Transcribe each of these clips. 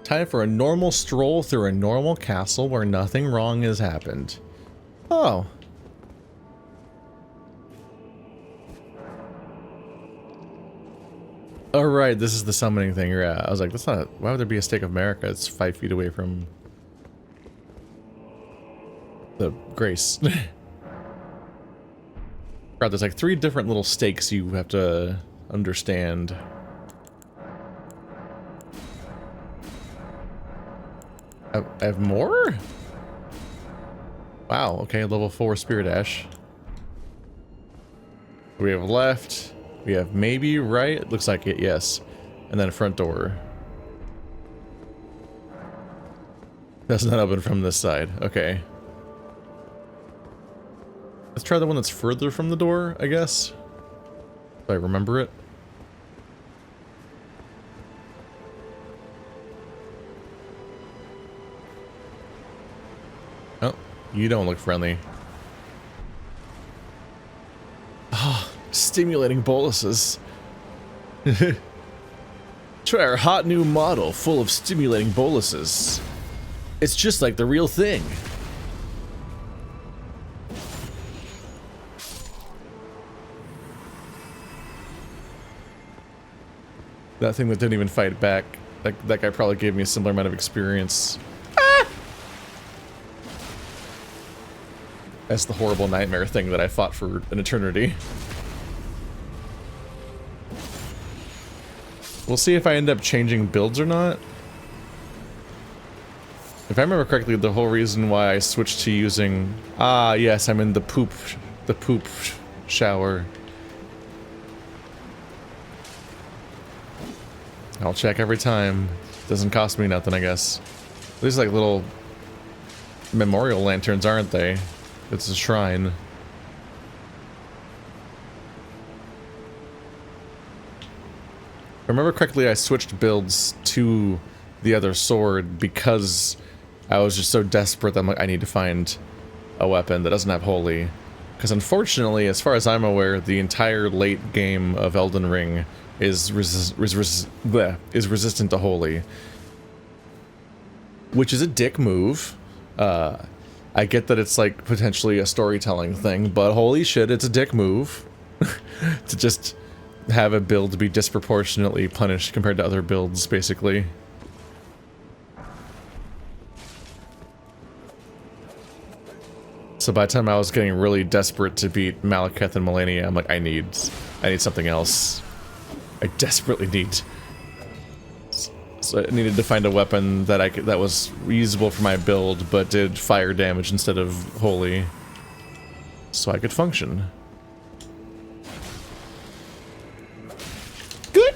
Time for a normal stroll through a normal castle where nothing wrong has happened. Oh. Oh, right, this is the summoning thing. Yeah, I was like, that's not... Why would there be a stake of America? It's 5 feet away from... the Grace. God, there's like 3 different little stakes you have to understand. I have more? Wow, okay, level 4 Spirit Ash. We have left. We have maybe right. It looks like it, yes. And then front door. That's not open from this side. Okay. Let's try the one that's further from the door, I guess. If I remember it. Oh, you don't look friendly. Ah, stimulating boluses. Try our hot new model full of stimulating boluses. It's just like the real thing. That thing that didn't even fight back. That guy probably gave me a similar amount of experience. Ah! That's the horrible nightmare thing that I fought for an eternity. We'll see if I end up changing builds or not. If I remember correctly, the whole reason why I switched to using... Ah, yes, I'm in the poop shower. I'll check every time. Doesn't cost me nothing, I guess. These are like little memorial lanterns, aren't they? It's a shrine. If I remember correctly, I switched builds to the other sword because I was just so desperate that I'm like, I need to find a weapon that doesn't have holy. Because unfortunately, as far as I'm aware, the entire late game of Elden Ring is resistant to holy, which is a dick move. I get that it's like potentially a storytelling thing, but holy shit, it's a dick move to just have a build be disproportionately punished compared to other builds, basically. So by the time I was getting really desperate to beat Malekith and Malenia, I'm like, I need something else. I desperately need. So I needed to find a weapon that that was usable for my build, but did fire damage instead of holy, so I could function. Good.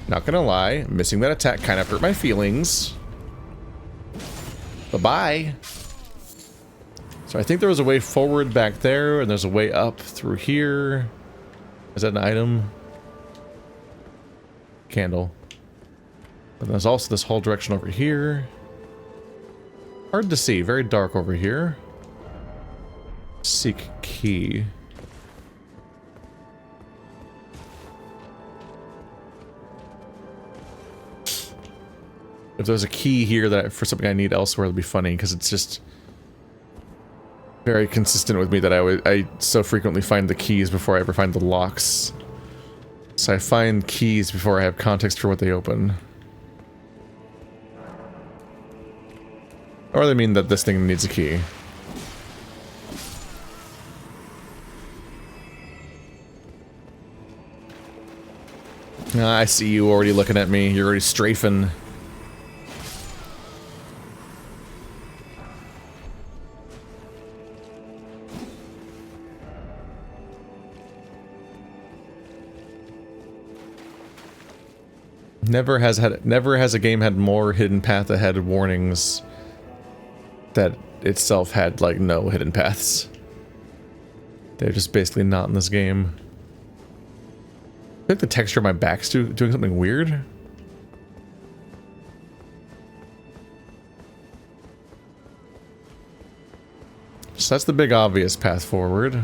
Not gonna lie, missing that attack kind of hurt my feelings. Bye-bye. So I think there was a way forward back there, and there's a way up through here. Is that an item? Candle. But there's also this whole direction over here. Hard to see, very dark over here. Seek key. If there's a key here that for something I need elsewhere, it'll be funny, because it's just very consistent with me that I so frequently find the keys before I ever find the locks. So I find keys before I have context for what they open. Or they mean that this thing needs a key. I see you already looking at me. You're already strafing. Never has a game had more hidden path ahead warnings that itself had like no hidden paths. They're just basically not in this game. I think the texture of my back's doing something weird. So that's the big obvious path forward.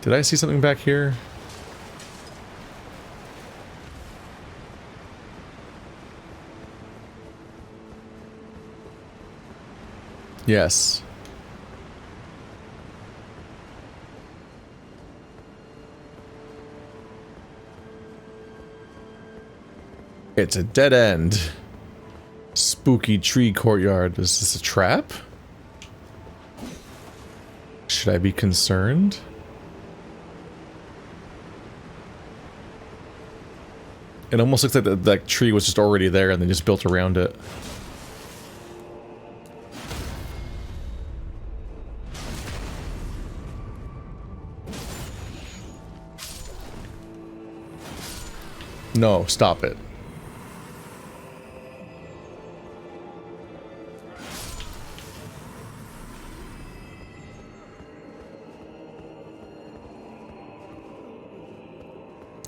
Did I see something back here? Yes. It's a dead end. Spooky tree courtyard. Is this a trap? Should I be concerned? It almost looks like that tree was just already there and they just built around it. No, stop it.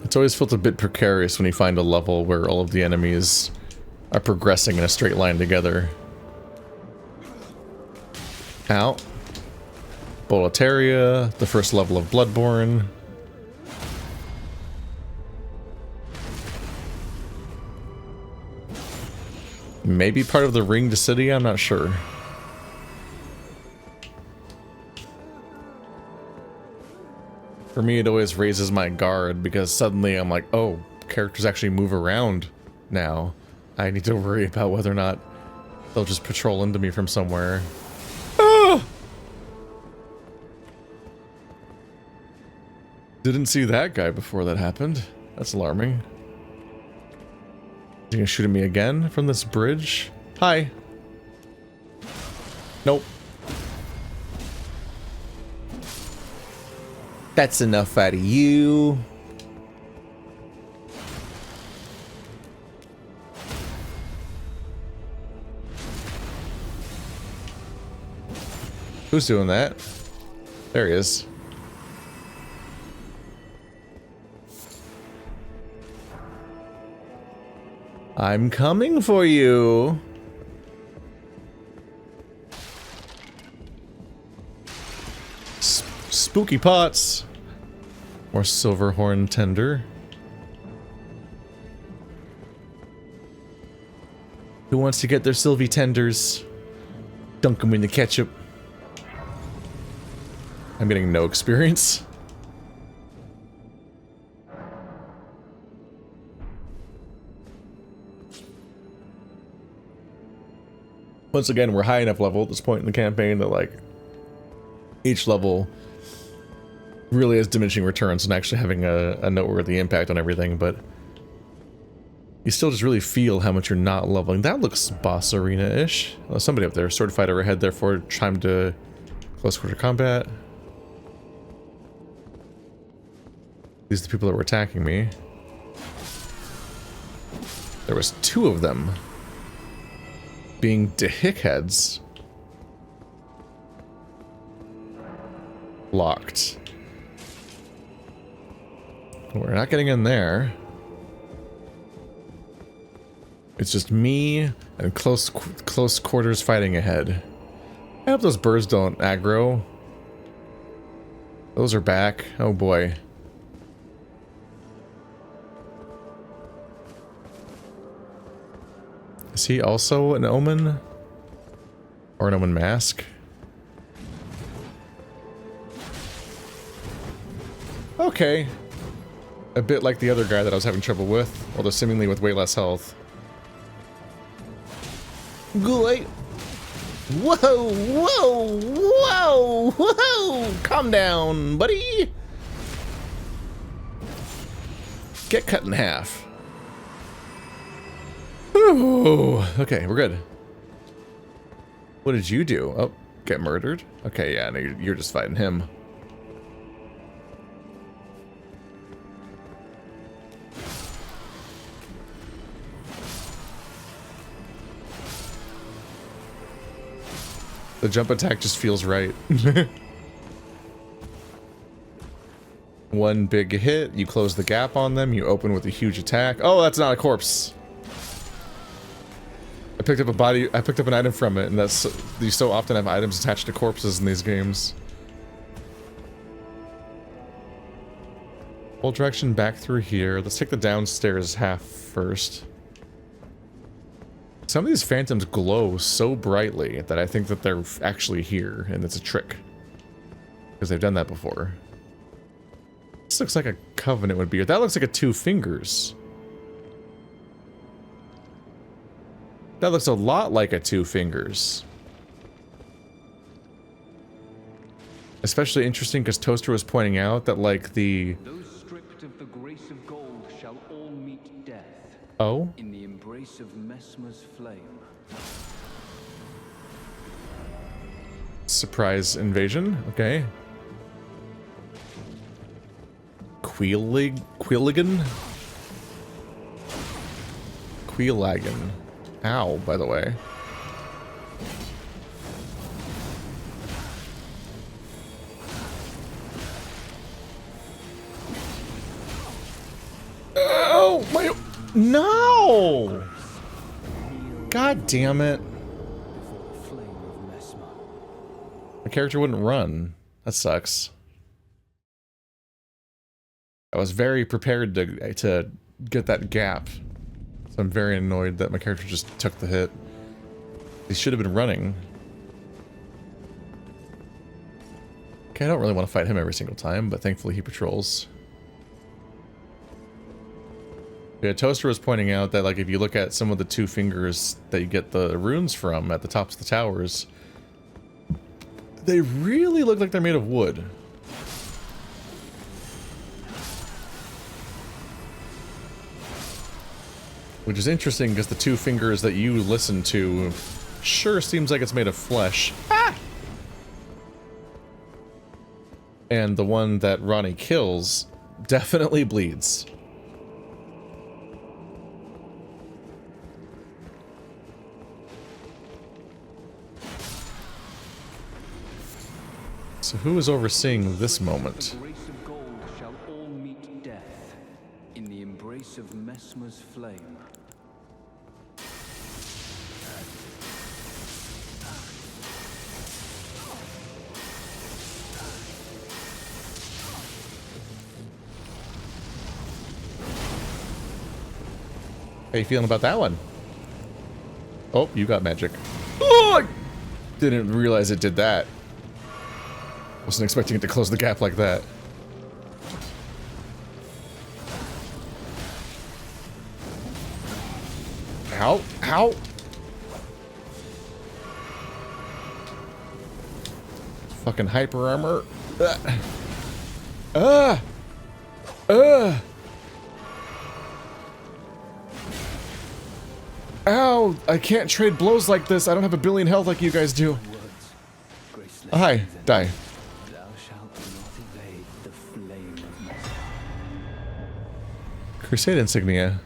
It's always felt a bit precarious when you find a level where all of the enemies are progressing in a straight line together. Ow. Boletaria, the first level of Bloodborne. Maybe part of the ringed city, I'm not sure. For me, it always raises my guard because suddenly I'm like, oh, characters actually move around now. I need to worry about whether or not they'll just patrol into me from somewhere. Ah! Didn't see that guy before that happened. That's alarming. You gonna shoot at me again from this bridge? Hi. Nope. That's enough out of you. Who's doing that? There he is. I'm coming for you. Spooky pots. More silverhorn tender. Who wants to get their Sylvie tenders? Dunk them in the ketchup. I'm getting no experience. Once again, we're high enough level at this point in the campaign that, like, each level really has diminishing returns and actually having a noteworthy impact on everything, but you still just really feel how much you're not leveling. That looks boss arena-ish. Oh, somebody up there. Sword fighter ahead, therefore time to close quarter combat. These are the people that were attacking me. There was 2 of them. Being dickheads. Locked. We're not getting in there. It's just me and close quarters fighting ahead. I hope those birds don't aggro. Those are back. Oh boy. Is he also an omen? Or an omen mask? Okay. A bit like the other guy that I was having trouble with, although seemingly with way less health. Good. Whoa, whoa, whoa, whoa! Calm down, buddy! Get cut in half. Ooh, okay, we're good. What did you do? Oh, get murdered? Okay, yeah, no, you're just fighting him. The jump attack just feels right. One big hit, you close the gap on them, you open with a huge attack. Oh, that's not a corpse. I picked up an item from it, and you so often have items attached to corpses in these games. Whole direction back through here. Let's take the downstairs half first. Some of these phantoms glow so brightly that I think that they're actually here, and it's a trick. Because they've done that before. This looks like a covenant would be. That looks like a two fingers. That looks a lot like a two fingers. Especially interesting because Toaster was pointing out that, like, the... Those stripped of the grace of gold shall all meet death. Oh? In the embrace of Messmer's flame. Surprise invasion? Okay. Queeligan? Queelagan. Ow, by the way. Oh, my... No! God damn it. My character wouldn't run. That sucks. I was very prepared to get that gap. So I'm very annoyed that my character just took the hit. He should have been running. Okay, I don't really want to fight him every single time, but thankfully he patrols. Yeah, Toaster was pointing out that, like, if you look at some of the two fingers that you get the runes from at the tops of the towers, they really look like they're made of wood. Which is interesting because the two fingers that you listen to sure seems like it's made of flesh. Ah! And the one that Ronnie kills definitely bleeds. So who is overseeing this moment? The grace of gold shall all meet death in the embrace of Messmer's flame. How you feeling about that one? Oh, you got magic. Oh, I didn't realize it did that. Wasn't expecting it to close the gap like that. Ow, ow. Fucking hyper armor. Ow, I can't trade blows like this. I don't have a billion health like you guys do. Oh, hi, die. Crusade insignia.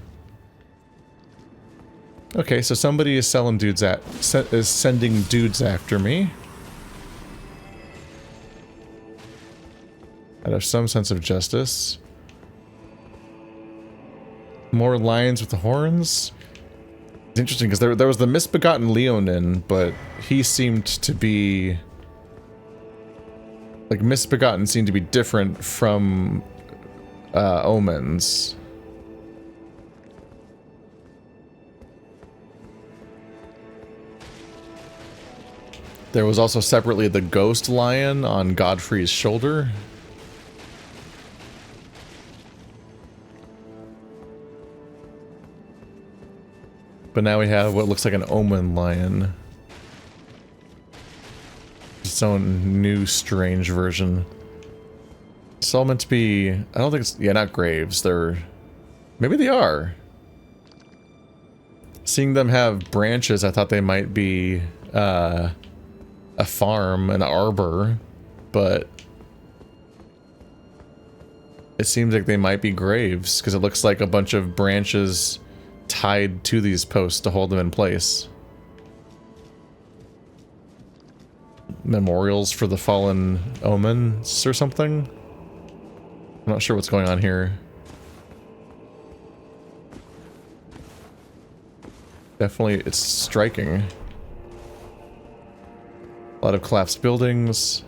Okay, so somebody is selling dudes is sending dudes after me. Out of some sense of justice. More lions with the horns. It's interesting because there was the misbegotten Leonin, but he seemed to be like misbegotten seemed to be different from omens. There was also separately the ghost lion on Godfrey's shoulder. But now we have what looks like an omen lion. Its own new strange version. It's all meant to be... I don't think it's... Yeah, not graves. They're... Maybe they are. Seeing them have branches, I thought they might be a farm, an arbor, but it seems like they might be graves because it looks like a bunch of branches tied to these posts to hold them in place. Memorials for the fallen omens or something? I'm not sure what's going on here. Definitely, it's striking. A lot of collapsed buildings.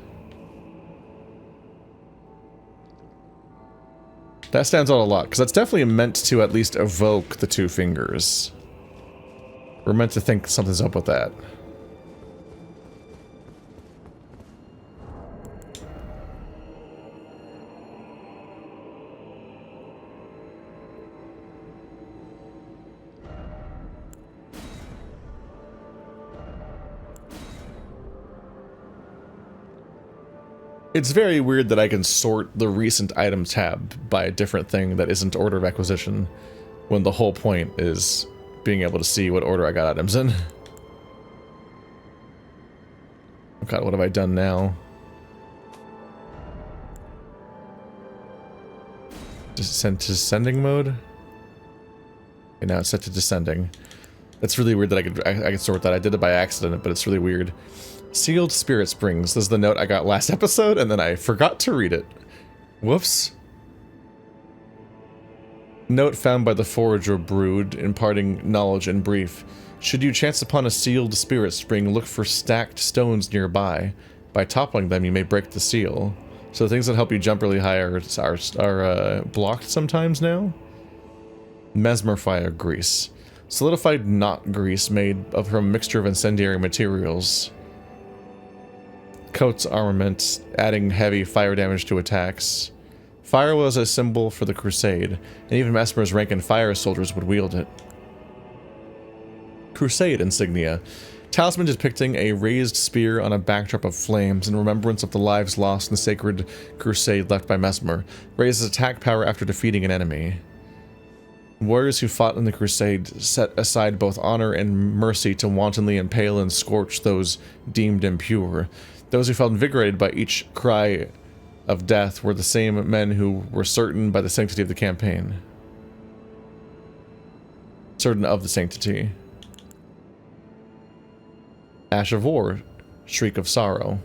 That stands out a lot, because that's definitely meant to at least evoke the two fingers. We're meant to think something's up with that. It's very weird that I can sort the recent item tab by a different thing that isn't order of acquisition, when the whole point is being able to see what order I got items in. Oh god, what have I done now? Just send to descending mode? Okay, now it's set to descending. That's really weird that I could sort that. I did it by accident, but it's really weird. Sealed Spirit Springs. This is the note I got last episode, and then I forgot to read it. Whoops. Note found by the Forager Brood, imparting knowledge in brief. Should you chance upon a sealed spirit spring, look for stacked stones nearby. By toppling them, you may break the seal. So the things that help you jump really high are blocked sometimes now? Mesmer Fire Grease. Solidified knot grease made from a mixture of incendiary materials. Coats armament, adding heavy fire damage to attacks. Fire was a symbol for the crusade, and even Mesmer's rank and fire soldiers would wield it. Crusade insignia. Talisman depicting a raised spear on a backdrop of flames in remembrance of the lives lost in the sacred crusade left by Mesmer. Raises attack power after defeating an enemy. Warriors who fought in the crusade set aside both honor and mercy to wantonly impale and scorch those deemed impure. Those who felt invigorated by each cry of death were the same men who were certain by the sanctity of the campaign. Certain of the sanctity. Ash of War, Shriek of Sorrow.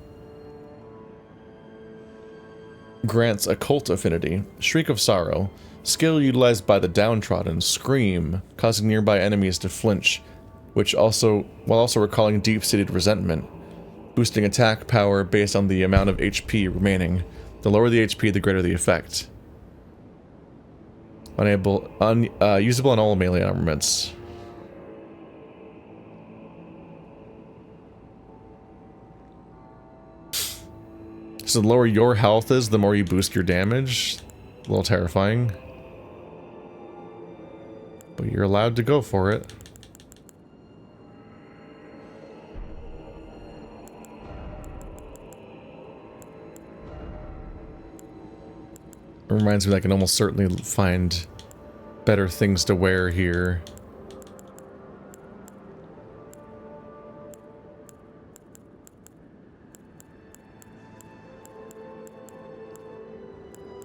Grants occult affinity. Shriek of Sorrow. Skill utilized by the downtrodden. Scream, causing nearby enemies to flinch, while also recalling deep-seated resentment. Boosting attack power based on the amount of HP remaining. The lower the HP, the greater the effect. Usable on all melee armaments. So the lower your health is, the more you boost your damage. A little terrifying. But you're allowed to go for it. It reminds me that I can almost certainly find better things to wear here.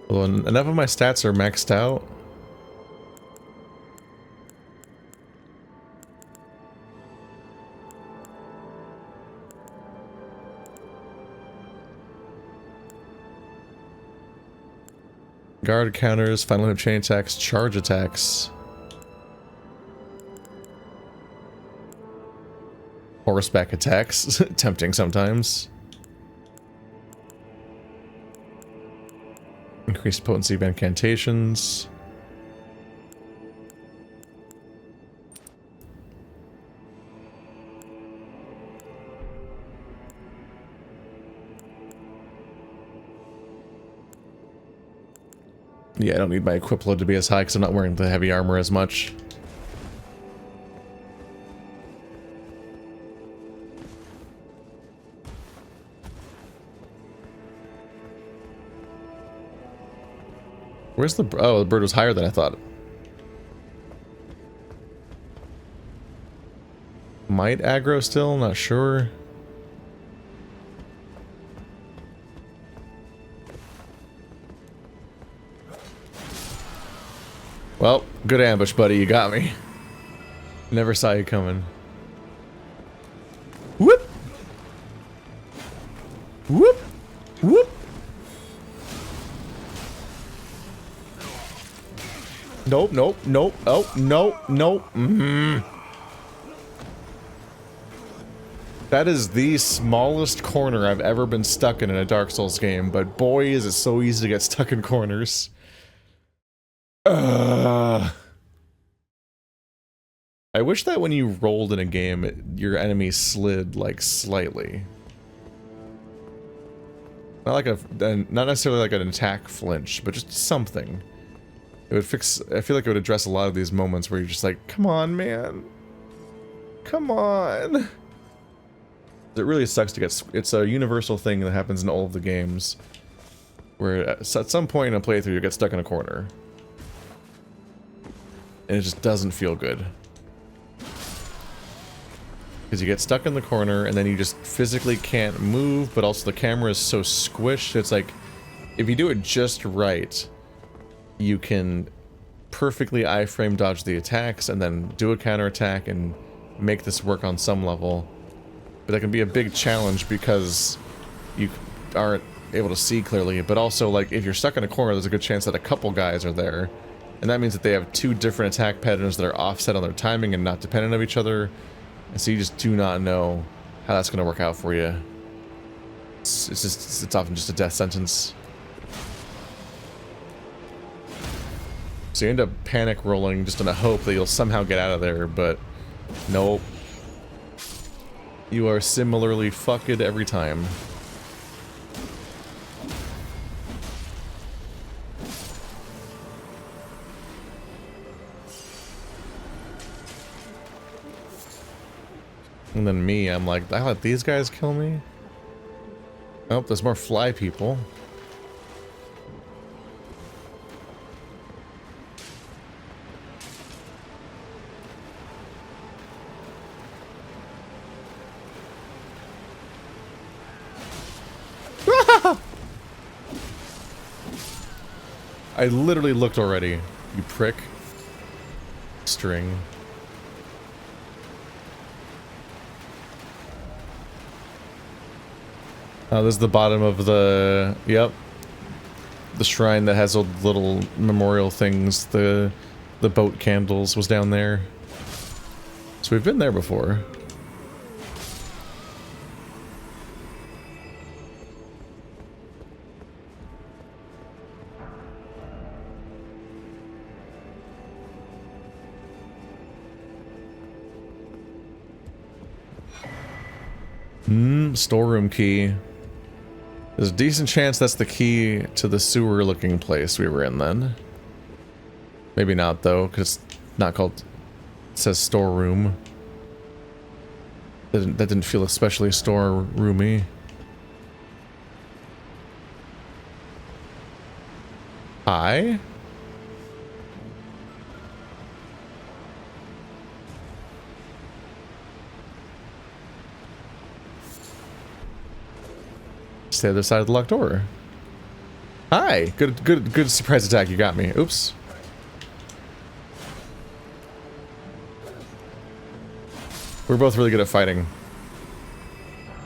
Well, enough of my stats are maxed out. Guard counters, final hit chain attacks, charge attacks. Horseback attacks, tempting sometimes. Increased potency of incantations. Yeah, I don't need my equip load to be as high because I'm not wearing the heavy armor as much. Where's the... Oh, the bird was higher than I thought. Might aggro still, not sure. Well, good ambush, buddy. You got me. Never saw you coming. Whoop! Whoop! Whoop! Nope, nope, nope. Oh, nope, nope. That is the smallest corner I've ever been stuck in a Dark Souls game, but boy, is it so easy to get stuck in corners. I wish that when you rolled in a game, your enemy slid, like, slightly. Not like not necessarily like an attack flinch, but just something. It would fix, I feel like it would address a lot of these moments where you're just like, come on, man. Come on. It really sucks to get, it's a universal thing that happens in all of the games. Where at some point in a playthrough you get stuck in a corner. And it just doesn't feel good. Because you get stuck in the corner and then you just physically can't move, but also the camera is so squished, it's like, if you do it just right, you can perfectly iframe dodge the attacks and then do a counterattack and make this work on some level. But that can be a big challenge because you aren't able to see clearly, but also, like, if you're stuck in a corner, there's a good chance that a couple guys are there. And that means that they have two different attack patterns that are offset on their timing and not dependent of each other. And so you just do not know how that's going to work out for you. It's often just a death sentence. So you end up panic rolling just in the hope that you'll somehow get out of there, but nope. You are similarly fucked every time. And then me, I'm like, I let these guys kill me? Oh, there's more fly people. I literally looked already, you prick. String. This is the bottom of the, yep. The shrine that has all the little memorial things, the boat candles was down there. So we've been there before. Storeroom key. There's a decent chance that's the key to the sewer looking place we were in then. Maybe not though, because it's not called, it says storeroom. That didn't feel especially storeroomy. Hi? It's the other side of the locked door. Hi! Good surprise attack, you got me. Oops. We're both really good at fighting.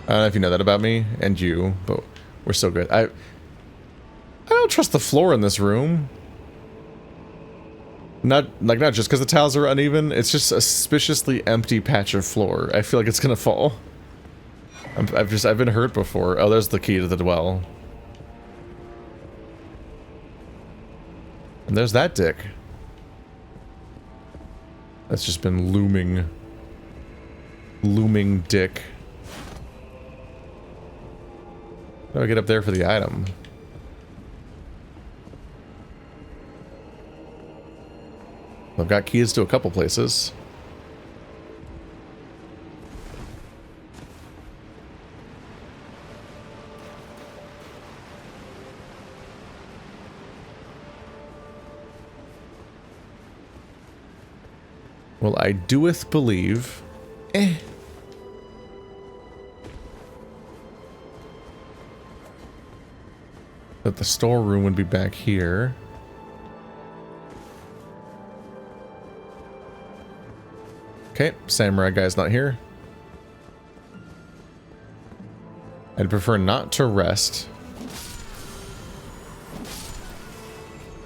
I don't know if you know that about me, and you, but we're so good. I don't trust the floor in this room. Not just because the tiles are uneven, it's just a suspiciously empty patch of floor. I feel like it's gonna fall. I've been hurt before. Oh, there's the key to the well. And there's that dick. That's just been looming. Looming dick. How do I get up there for the item? I've got keys to a couple places. Well, I doeth believe. That the storeroom would be back here. Okay, samurai guy's not here. I'd prefer not to rest.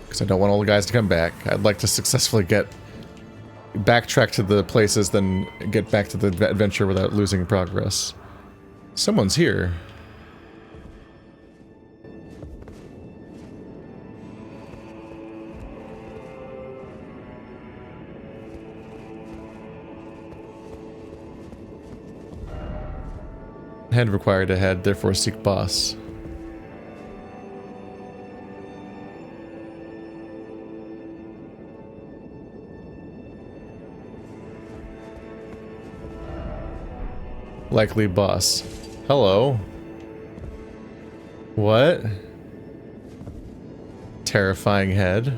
Because I don't want all the guys to come back. I'd like to successfully backtrack to the places, then get back to the adventure without losing progress. Someone's here. Head required a head, therefore seek boss. Likely boss. Hello. What? Terrifying head.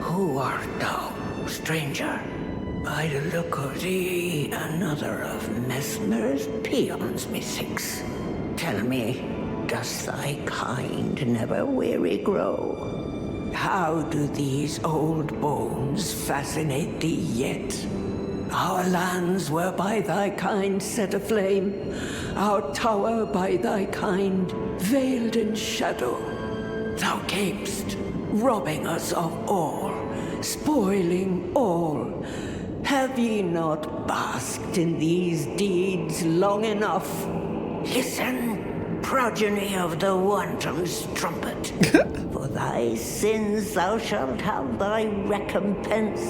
Who art thou, stranger? By the look of thee, another of Mesmer's peons, methinks. Tell me, does thy kind never weary grow? How do these old bones fascinate thee yet? Our lands were by thy kind set aflame, our tower by thy kind veiled in shadow. Thou camest, robbing us of all, spoiling all. Have ye not basked in these deeds long enough? Listen, progeny of the wanton's trumpet. For thy sins thou shalt have thy recompense.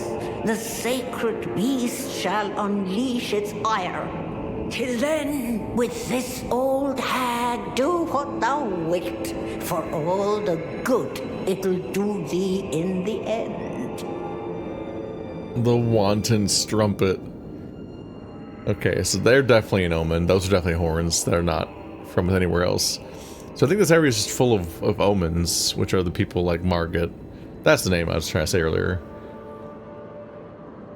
The sacred beast shall unleash its ire. Till then, with this old hag, do what thou wilt, for all the good it'll do thee in the end. The wanton strumpet. Okay, so they're definitely an omen. Those are definitely horns that are not from anywhere else. So I think this area is just full of omens, which are the people like Margit. That's the name I was trying to say earlier.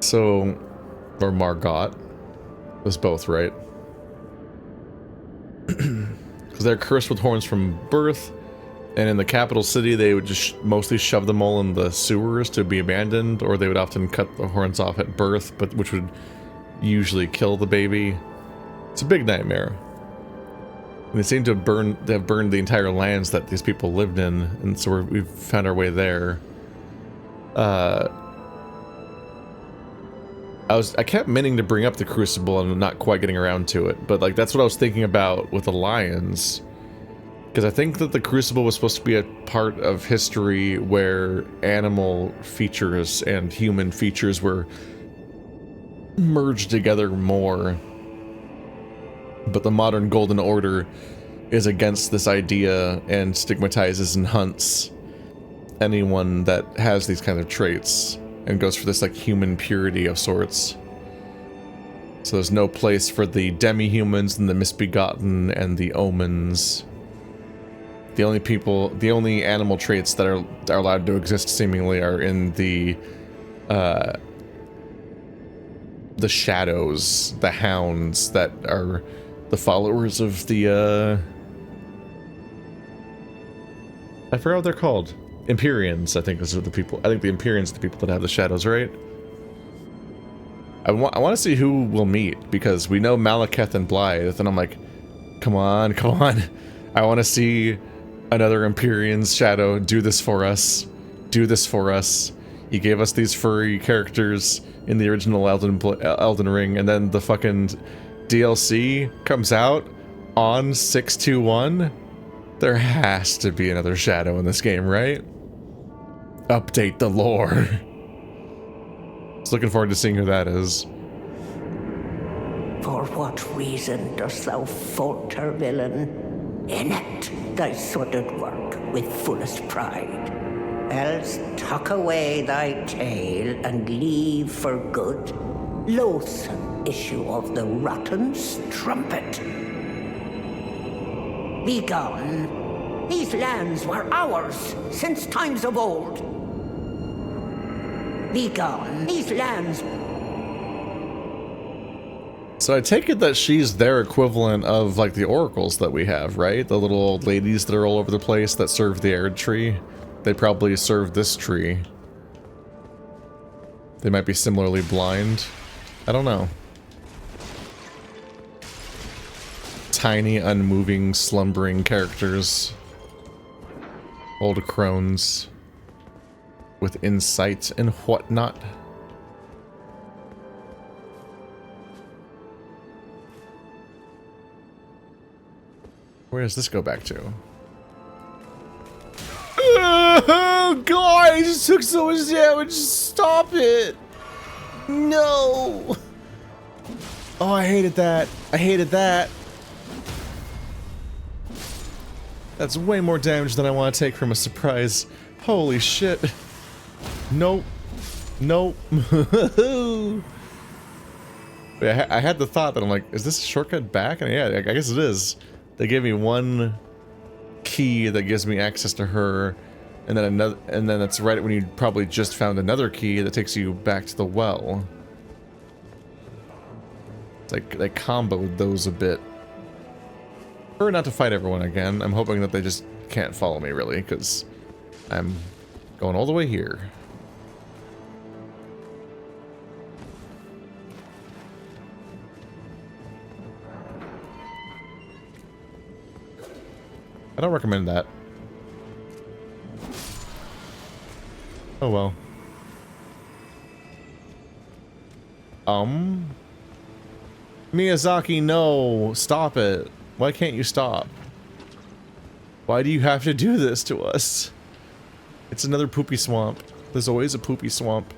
So, or Margot. Was both, right? Because they're cursed with horns from birth. And in the capital city, they would just mostly shove them all in the sewers to be abandoned, or they would often cut the horns off at birth, but which would usually kill the baby. It's a big nightmare. And they seem to have burned the entire lands that these people lived in, and so we've found our way there. I kept meaning to bring up the Crucible and not quite getting around to it, but like that's what I was thinking about with the lions. Because I think that the Crucible was supposed to be a part of history where animal features and human features were merged together more. But the modern Golden Order is against this idea and stigmatizes and hunts anyone that has these kind of traits and goes for this like human purity of sorts. So there's no place for the demi-humans and the misbegotten and the omens. The only animal traits that are allowed to exist seemingly are in the shadows, the hounds that are the followers of the I forgot what they're called. Empyreans, I think those are the people. I think the Empyreans are the people that have the shadows, right? I want to see who we'll meet, because we know Malekith and Blythe, and I'm like, come on, come on. I want to see another Empyrean's shadow do this for us. Do this for us. He gave us these furry characters in the original Elden Ring, and then the fucking DLC comes out on 6/21. There has to be another shadow in this game, right? Update the lore. Just looking forward to seeing who that is. For what reason dost thou falter, villain? Enact thy sordid work with fullest pride. Else tuck away thy tale and leave for good. Loathsome issue of the rotten strumpet. Begone. These lands were ours since times of old. Begone. These lands. So I take it that she's their equivalent of like the oracles that we have, right? The little old ladies that are all over the place that serve the Erdtree. They probably serve this tree. They might be similarly blind. I don't know. Tiny, unmoving, slumbering characters. Old crones. With insight and whatnot. Where does this go back to? Oh, God! I just took so much damage! Stop it! No! Oh, I hated that. I hated that. That's way more damage than I want to take from a surprise. Holy shit. Nope. Nope. I had the thought that I'm like, is this a shortcut back? And yeah, I guess it is. They gave me one key that gives me access to her, and then another, and then that's right when you probably just found another key that takes you back to the well. It's like they comboed those a bit. Or not to fight everyone again. I'm hoping that they just can't follow me really, because I'm going all the way here. I don't recommend that. Oh well. Miyazaki, no! Stop it! Why can't you stop? Why do you have to do this to us? It's another poopy swamp. There's always a poopy swamp.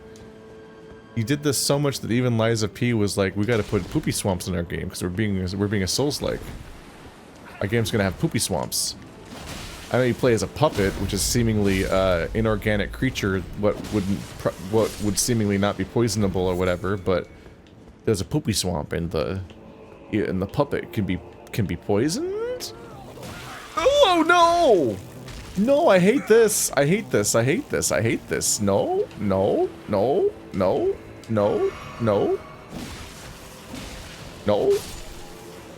You did this so much that even Liza P was like, we gotta put poopy swamps in our game because we're being a Souls-like. Our game's gonna have poopy swamps. I know you play as a puppet, which is seemingly inorganic creature, what would seemingly not be poisonable or whatever, but there's a poopy swamp and the puppet can be poisoned? Oh no! No, I hate this. I hate this. I hate this. I hate this. No, no, no, no, no, no. No.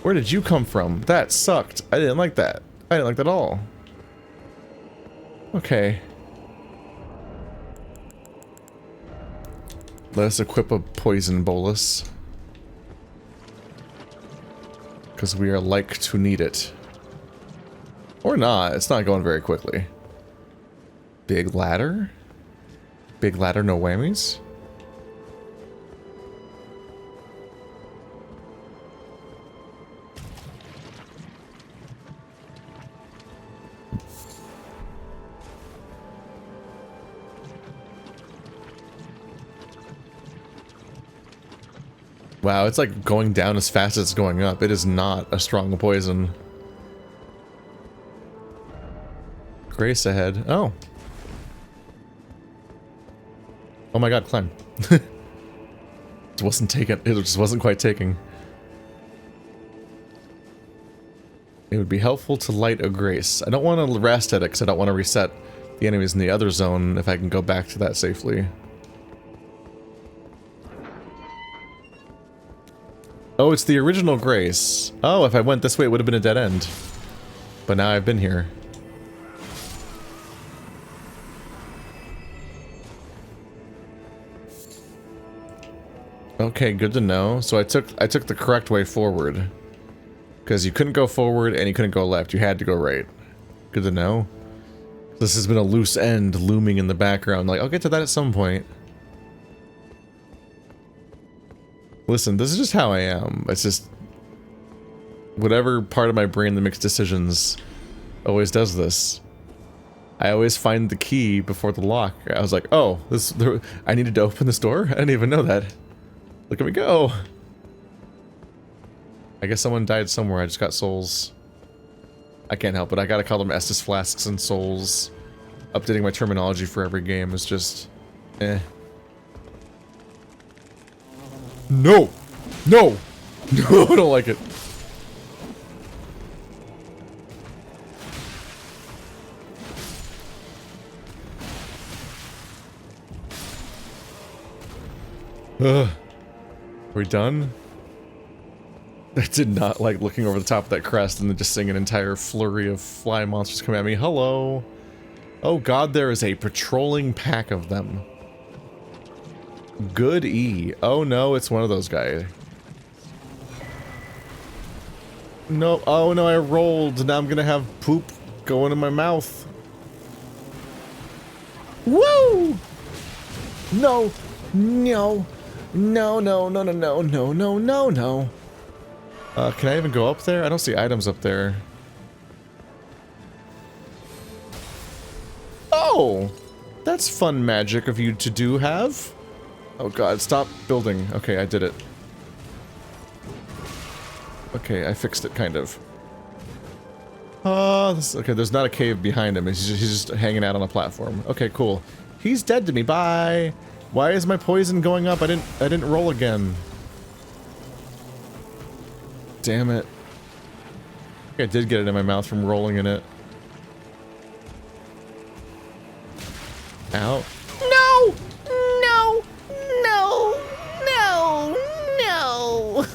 Where did you come from? That sucked. I didn't like that. I didn't like that at all. Okay. Let us equip a poison bolus. Because we are like to need it. Or not. It's not going very quickly. Big ladder? Big ladder, no whammies? Wow, it's like going down as fast as it's going up. It is not a strong poison. Grace ahead. Oh. Oh my god, climb. It wasn't taken. It just wasn't quite taking. It would be helpful to light a grace. I don't want to rest at it because I don't want to reset the enemies in the other zone if I can go back to that safely. Oh, it's the original Grace. Oh, if I went this way, it would have been a dead end. But now I've been here. Okay, good to know. So I took the correct way forward. Because you couldn't go forward and you couldn't go left. You had to go right. Good to know. This has been a loose end looming in the background. Like, I'll get to that at some point. Listen, this is just how I am. It's just... whatever part of my brain that makes decisions always does this. I always find the key before the lock. I was like, oh, I needed to open this door? I didn't even know that. Look at me go! I guess someone died somewhere. I just got souls. I can't help it. I gotta call them Estus Flasks and souls. Updating my terminology for every game is just... eh. No! No! No, I don't like it. Are we done? I did not like looking over the top of that crest and then just seeing an entire flurry of fly monsters come at me. Hello! Oh god, there is a patrolling pack of them. Good E. Oh no, it's one of those guys. No, oh no, I rolled. Now I'm gonna have poop going in my mouth. Woo! No! No! No, no, no, no, no, no, no, no, no. Can I even go up there? I don't see items up there. Oh! That's fun magic of you to do have. Oh god, stop building. Okay, I did it. Okay, I fixed it, kind of. Oh, okay, there's not a cave behind him. He's just hanging out on a platform. Okay, cool. He's dead to me. Bye. Why is my poison going up? I didn't roll again. Damn it. I did get it in my mouth from rolling in it. Ow. No! No! No! No! No!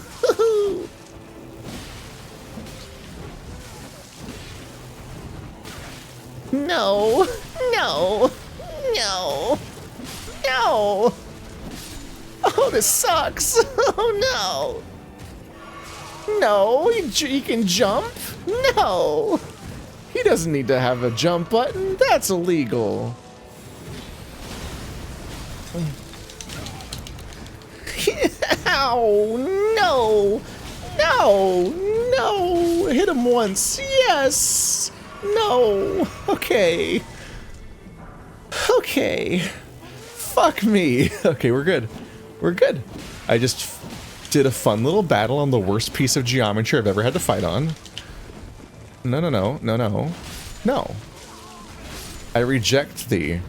No! No! No! No! Oh, this sucks! Oh no! No, he can jump? No! He doesn't need to have a jump button. That's illegal. Ow! No! No! No! Hit him once. Yes! No! Okay. Okay. Fuck me. Okay, we're good. We're good. I just did a fun little battle on the worst piece of geometry I've ever had to fight on. No, no, no. No, no. No. I reject thee.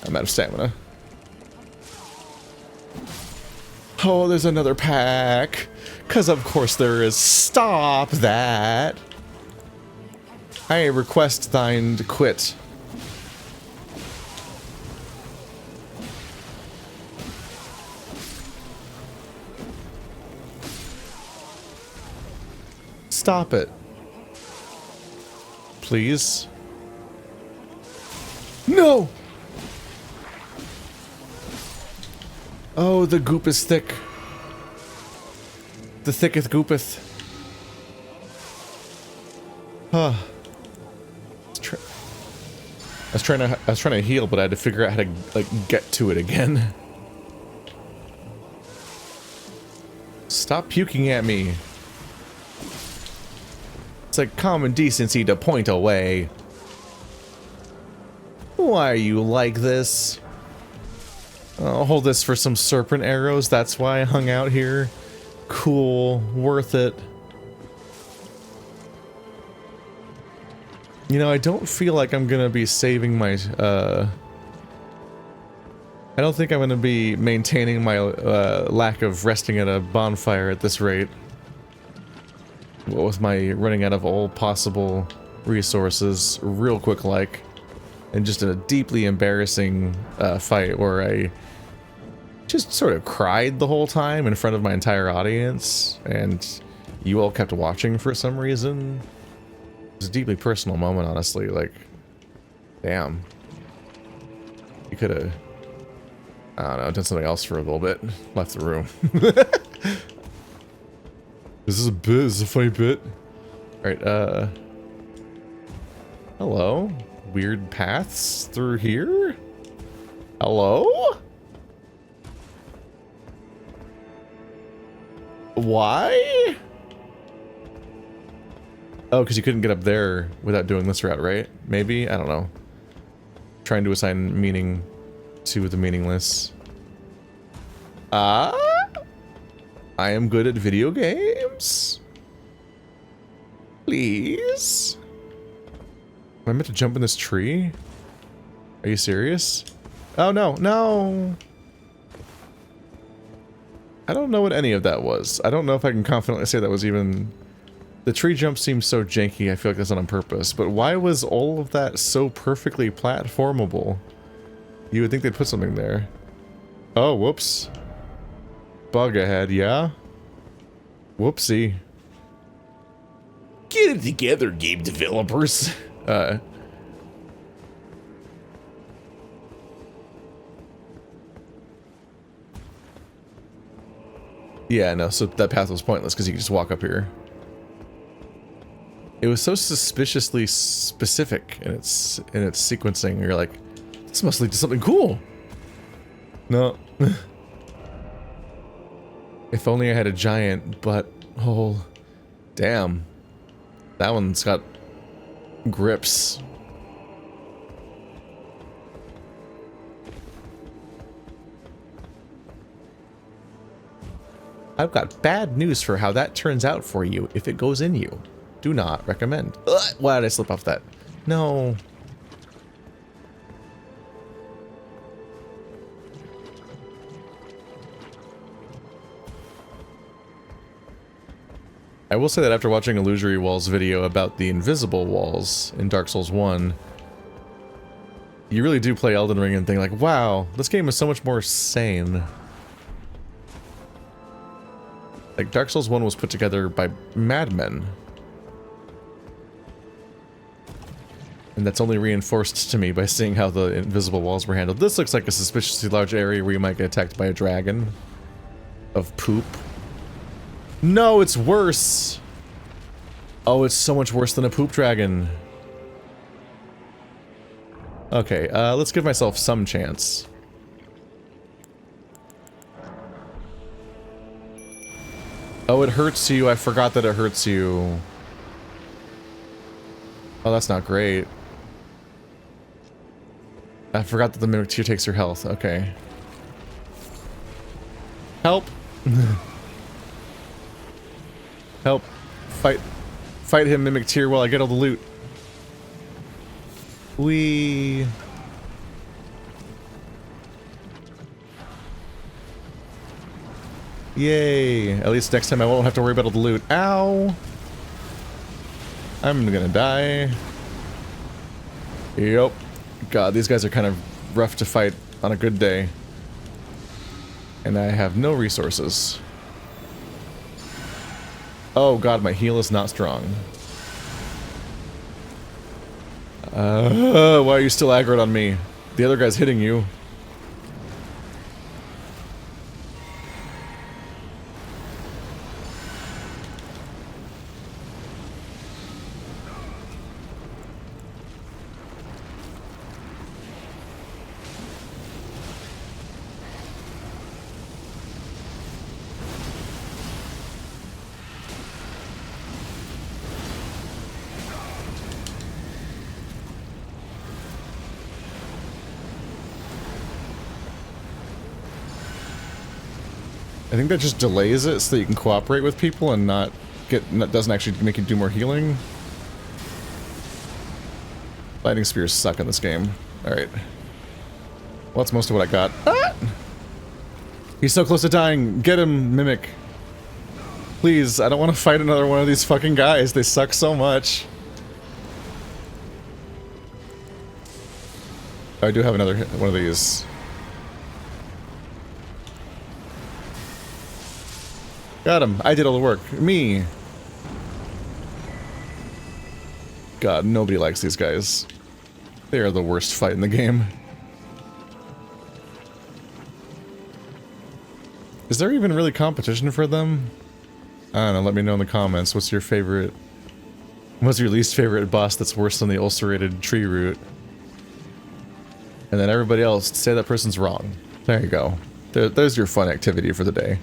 I'm out of stamina. Oh, there's another pack. 'Cause of course there is. Stop that. I request thine to quit. Stop it. Please. No! Oh, the goop is thick. The thicketh goopeth. Huh. I was trying to heal, but I had to figure out how to like get to it again. Stop puking at me. It's like common decency to point away. Why are you like this? I'll hold this for some serpent arrows. That's why I hung out here. Cool. Worth it. You know, I don't feel like I'm gonna be saving my, I don't think I'm gonna be maintaining my, lack of resting at a bonfire at this rate. With my running out of all possible resources real quick like. And just in a deeply embarrassing, fight where I just sort of cried the whole time in front of my entire audience. And you all kept watching for some reason. It was a deeply personal moment, honestly, like, damn. You could have, I don't know, done something else for a little bit. Left the room. This is a bit, this is a funny bit. Alright, hello? Weird paths through here? Hello? Why? Oh, because you couldn't get up there without doing this route, right? Maybe? I don't know. Trying to assign meaning to the meaningless. Ah? I am good at video games? Please? Am I meant to jump in this tree? Are you serious? Oh no, no! I don't know what any of that was. I don't know if I can confidently say that was even... The tree jump seems so janky, I feel like that's not on purpose. But why was all of that so perfectly platformable? You would think they'd put something there. Oh, whoops. Bug ahead, yeah? Whoopsie. Get it together, game developers. Yeah, no, so that path was pointless because you could just walk up here. It was so suspiciously specific in its sequencing. You're like, this must lead to something cool. No. If only I had a giant butthole. Damn. That one's got grips. I've got bad news for how that turns out for you if it goes in you. Do not recommend. Ugh, why did I slip off that? No. I will say that after watching Illusory Walls video about the invisible walls in Dark Souls 1, you really do play Elden Ring and think like, wow, this game is so much more sane. Like, Dark Souls 1 was put together by madmen. And that's only reinforced to me by seeing how the invisible walls were handled. This looks like a suspiciously large area where you might get attacked by a dragon. Of poop. No, it's worse! Oh, it's so much worse than a poop dragon. Okay, let's give myself some chance. Oh, it hurts you. I forgot that it hurts you. Oh, that's not great. I forgot that the Mimic Tear takes your health. Okay. Help! Help. Fight him, Mimic Tear, while I get all the loot. Whee! Yay! At least next time I won't have to worry about all the loot. Ow! I'm gonna die. Yep. God, these guys are kind of rough to fight on a good day. And I have no resources. Oh god, my heal is not strong. Why are you still aggroed on me? The other guy's hitting you. I think that just delays it so that you can cooperate with people and not doesn't actually make you do more healing. Lightning spears suck in this game. Alright. Well, that's most of what I got. Ah! He's so close to dying. Get him, Mimic. Please, I don't want to fight another one of these fucking guys. They suck so much. I do have another one of these. Got him. I did all the work. Me. God, nobody likes these guys. They are the worst fight in the game. Is there even really competition for them? I don't know, let me know in the comments. What's your least favorite boss that's worse than the ulcerated tree root? And then everybody else, say that person's wrong. There you go. There's your fun activity for the day.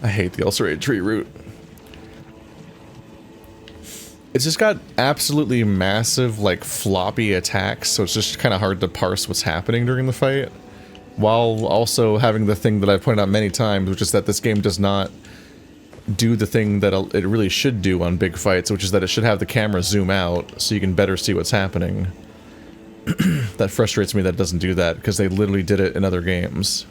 I hate the ulcerated tree root. It's just got absolutely massive, like, floppy attacks, so it's just kind of hard to parse what's happening during the fight. While also having the thing that I've pointed out many times, which is that this game does not do the thing that it really should do on big fights, which is that it should have the camera zoom out so you can better see what's happening. That frustrates me that it doesn't do that, because they literally did it in other games.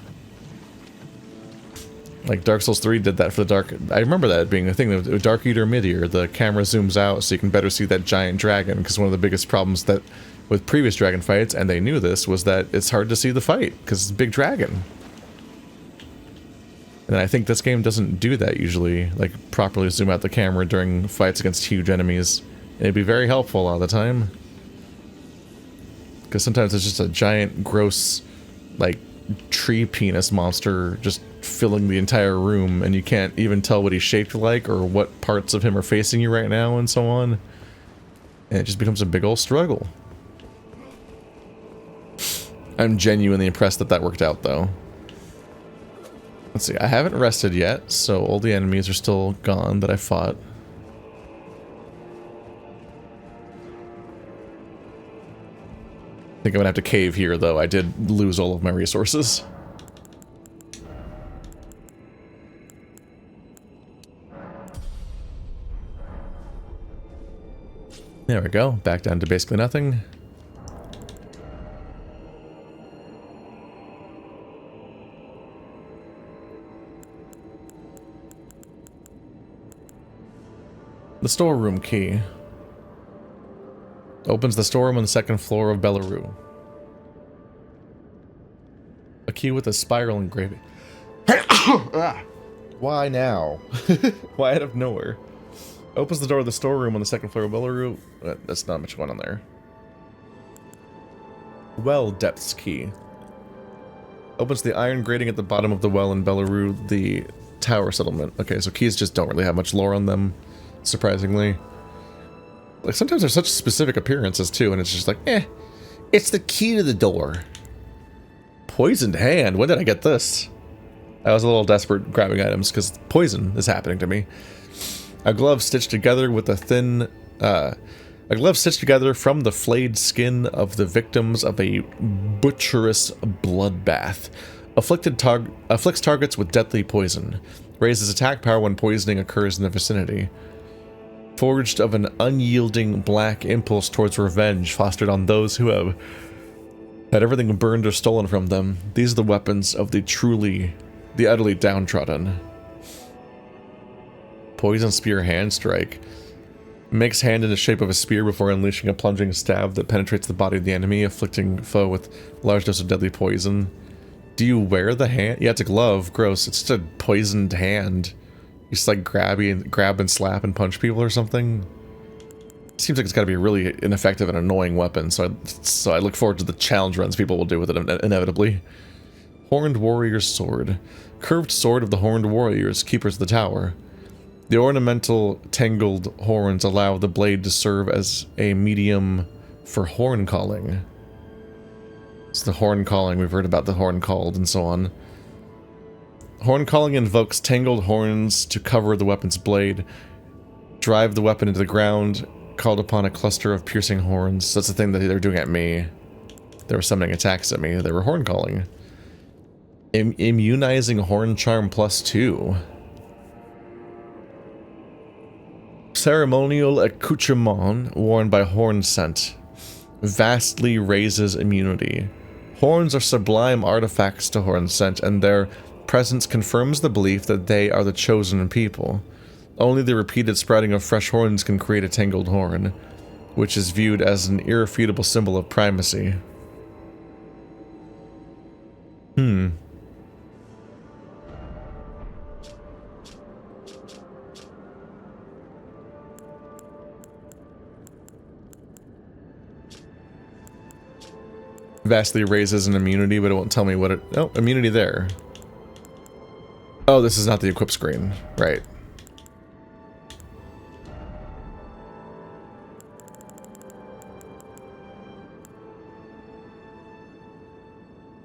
Like Dark Souls 3 did that for the Dark... I remember that being a thing. The Dark Eater Midir, the camera zooms out so you can better see that giant dragon, because one of the biggest problems that with previous dragon fights, and they knew this, was that it's hard to see the fight, because it's a big dragon. And I think this game doesn't do that usually, like properly zoom out the camera during fights against huge enemies. And it'd be very helpful a lot of the time. Because sometimes it's just a giant, gross, like, tree penis monster just filling the entire room, and you can't even tell what he's shaped like or what parts of him are facing you right now and so on. And it just becomes a big old struggle. I'm genuinely impressed that that worked out, though. Let's see, I haven't rested yet, so all the enemies are still gone that I fought. I think I'm gonna have to cave here, though. I did lose all of my resources. There we go. Back down to basically nothing. The storeroom key. Opens the storeroom on the second floor of Belurat. A key with a spiral engraving. Why now? Why out of nowhere? Opens the door of the storeroom on the second floor of Belurat. That's not much going on there. Well depths key. Opens the iron grating at the bottom of the well in Belurat, the tower settlement. Okay, so keys just don't really have much lore on them, surprisingly. Like, sometimes there's such specific appearances, too, and it's just like, it's the key to the door. Poisoned hand. When did I get this? I was a little desperate grabbing items, because poison is happening to me. A glove stitched together with a thin... a glove stitched together from the flayed skin of the victims of a butcherous bloodbath. Afflicts targets with deadly poison. Raises attack power when poisoning occurs in the vicinity. Forged of an unyielding black impulse towards revenge fostered on those who have had everything burned or stolen from them. These are the weapons of the utterly downtrodden. Poison spear hand strike. Makes hand in the shape of a spear before unleashing a plunging stab that penetrates the body of the enemy, afflicting foe with large dose of deadly poison. Do you wear the hand? Yeah, it's a glove. Gross. It's just a poisoned hand. You just like grab and slap and punch people or something. Seems like it's got to be a really ineffective and annoying weapon, so I look forward to the challenge runs people will do with it inevitably. Horned Warrior's Sword. Curved sword of the Horned Warriors, keepers of the tower. The ornamental tangled horns allow the blade to serve as a medium for horn calling. It's the horn calling, we've heard about the horn called and so on. Horn calling invokes tangled horns to cover the weapon's blade, drive the weapon into the ground, called upon a cluster of piercing horns. That's the thing that they were doing at me. They were summoning attacks at me. They were horn calling. Immunizing horn charm +2. Ceremonial accoutrement worn by horn scent. Vastly raises immunity. Horns are sublime artifacts to horn scent, and their presence confirms the belief that they are the chosen people. Only the repeated sprouting of fresh horns can create a tangled horn, which is viewed as an irrefutable symbol of primacy. Vastly raises an immunity, but it won't tell me what it... Oh, immunity there. Oh, this is not the equip screen. Right.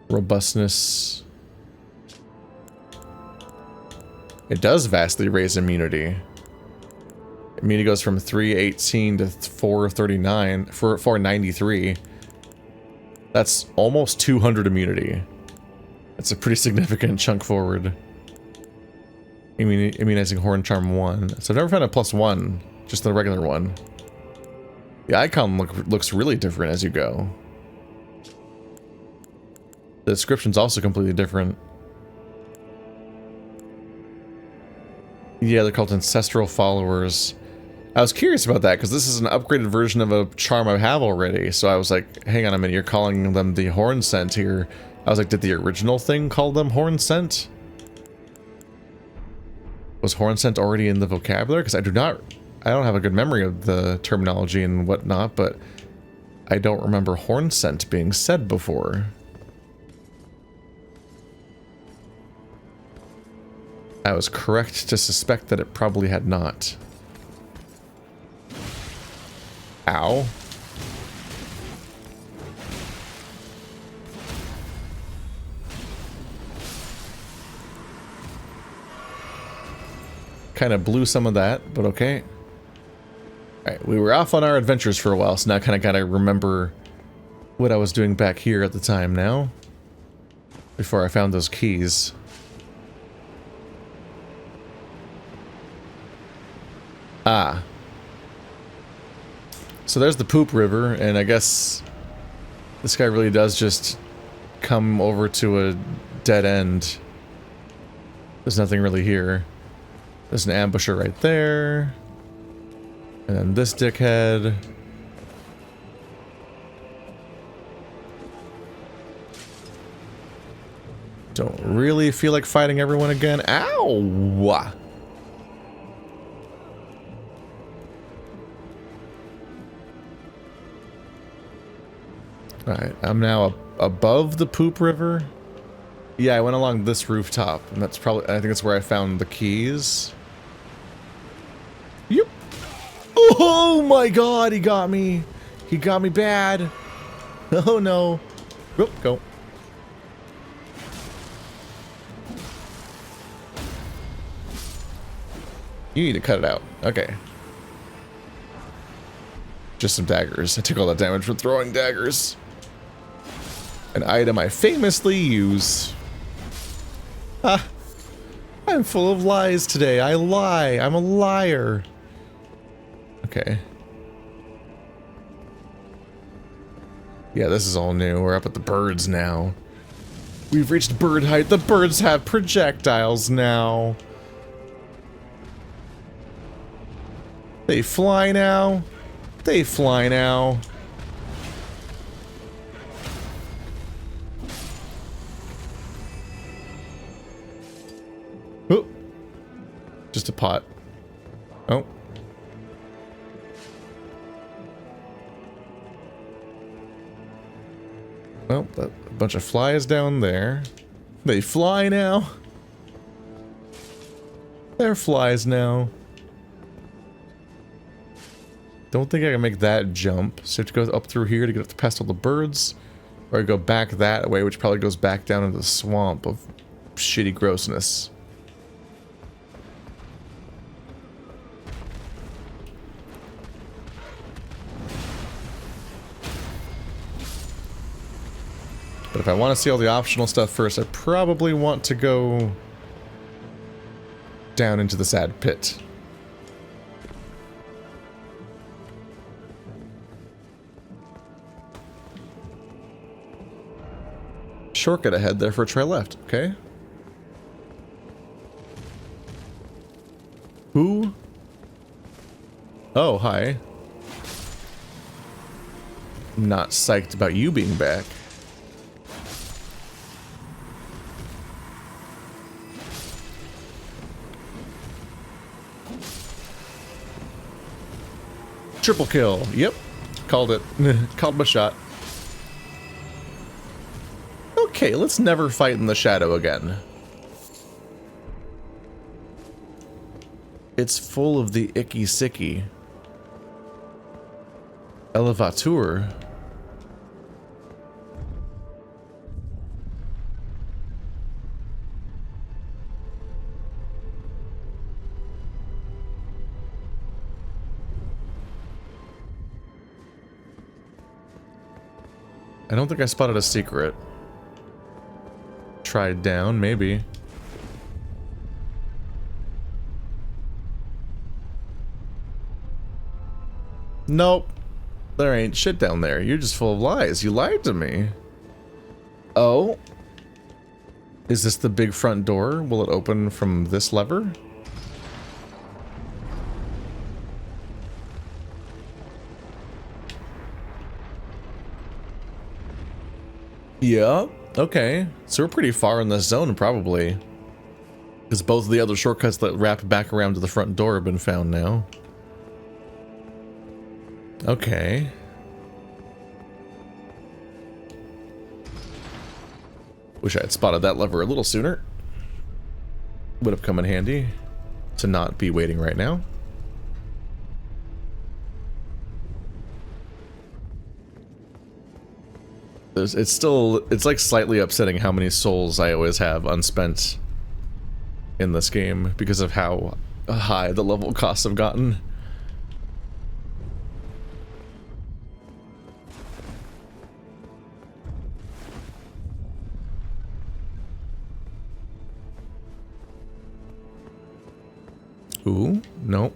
Robustness. It does vastly raise immunity. Immunity goes from 318 to 439 for 493. That's almost 200 immunity. That's a pretty significant chunk forward. Immunizing Horn Charm 1. So I've never found a +1, just the regular one. The icon looks really different as you go. The description's also completely different. Yeah, they're called Ancestral Followers. I was curious about that, because this is an upgraded version of a charm I have already, so I was like, hang on a minute, you're calling them the Horn Scent here. I was like, did the original thing call them Horn Scent? Was Horn Scent already in the vocabulary? Because I don't have a good memory of the terminology and whatnot, but I don't remember Horn Scent being said before. I was correct to suspect that it probably had not. Ow. Kind of blew some of that, but okay. Alright, we were off on our adventures for a while, so now I kind of gotta remember what I was doing back here at the time now. Before I found those keys. Ah. So there's the poop river, and I guess this guy really does just come over to a dead end. There's nothing really here. There's an ambusher right there. And then this dickhead. Don't really feel like fighting everyone again. Ow! Alright, I'm now above the poop river. Yeah, I went along this rooftop, and that's probably, I think that's where I found the keys. Yep. Oh my god, he got me. He got me bad. Oh no. Oop, go. You need to cut it out. Okay. Just some daggers. I took all that damage from throwing daggers. An item I famously use. Ah. I'm full of lies today. I lie. I'm a liar. Okay. Yeah, this is all new. We're up at the birds now. We've reached bird height. The birds have projectiles now. They fly now. They fly now. Oh. Just a pot. Oh. Well, a bunch of flies down there. They fly now. They're flies now. Don't think I can make that jump. So I have to go up through here to get up past all the birds. Or I go back that way, which probably goes back down into the swamp of shitty grossness. But if I want to see all the optional stuff first, I probably want to go down into the sad pit. Shortcut ahead there for a try left, okay? Who? Oh, hi. I'm not psyched about you being back. Triple kill. Yep. Called it. Called my shot. Okay, let's never fight in the shadow again. It's full of the icky sicky. Elevator. I don't think I spotted a secret. Try down, maybe. Nope. There ain't shit down there. You're just full of lies. You lied to me. Oh? Is this the big front door? Will it open from this lever? Yeah. Okay, so we're pretty far in this zone, probably. Because both of the other shortcuts that wrap back around to the front door have been found now. Okay. Wish I had spotted that lever a little sooner. Would have come in handy to not be waiting right now. It's like slightly upsetting how many souls I always have unspent in this game because of how high the level costs have gotten. Ooh, nope.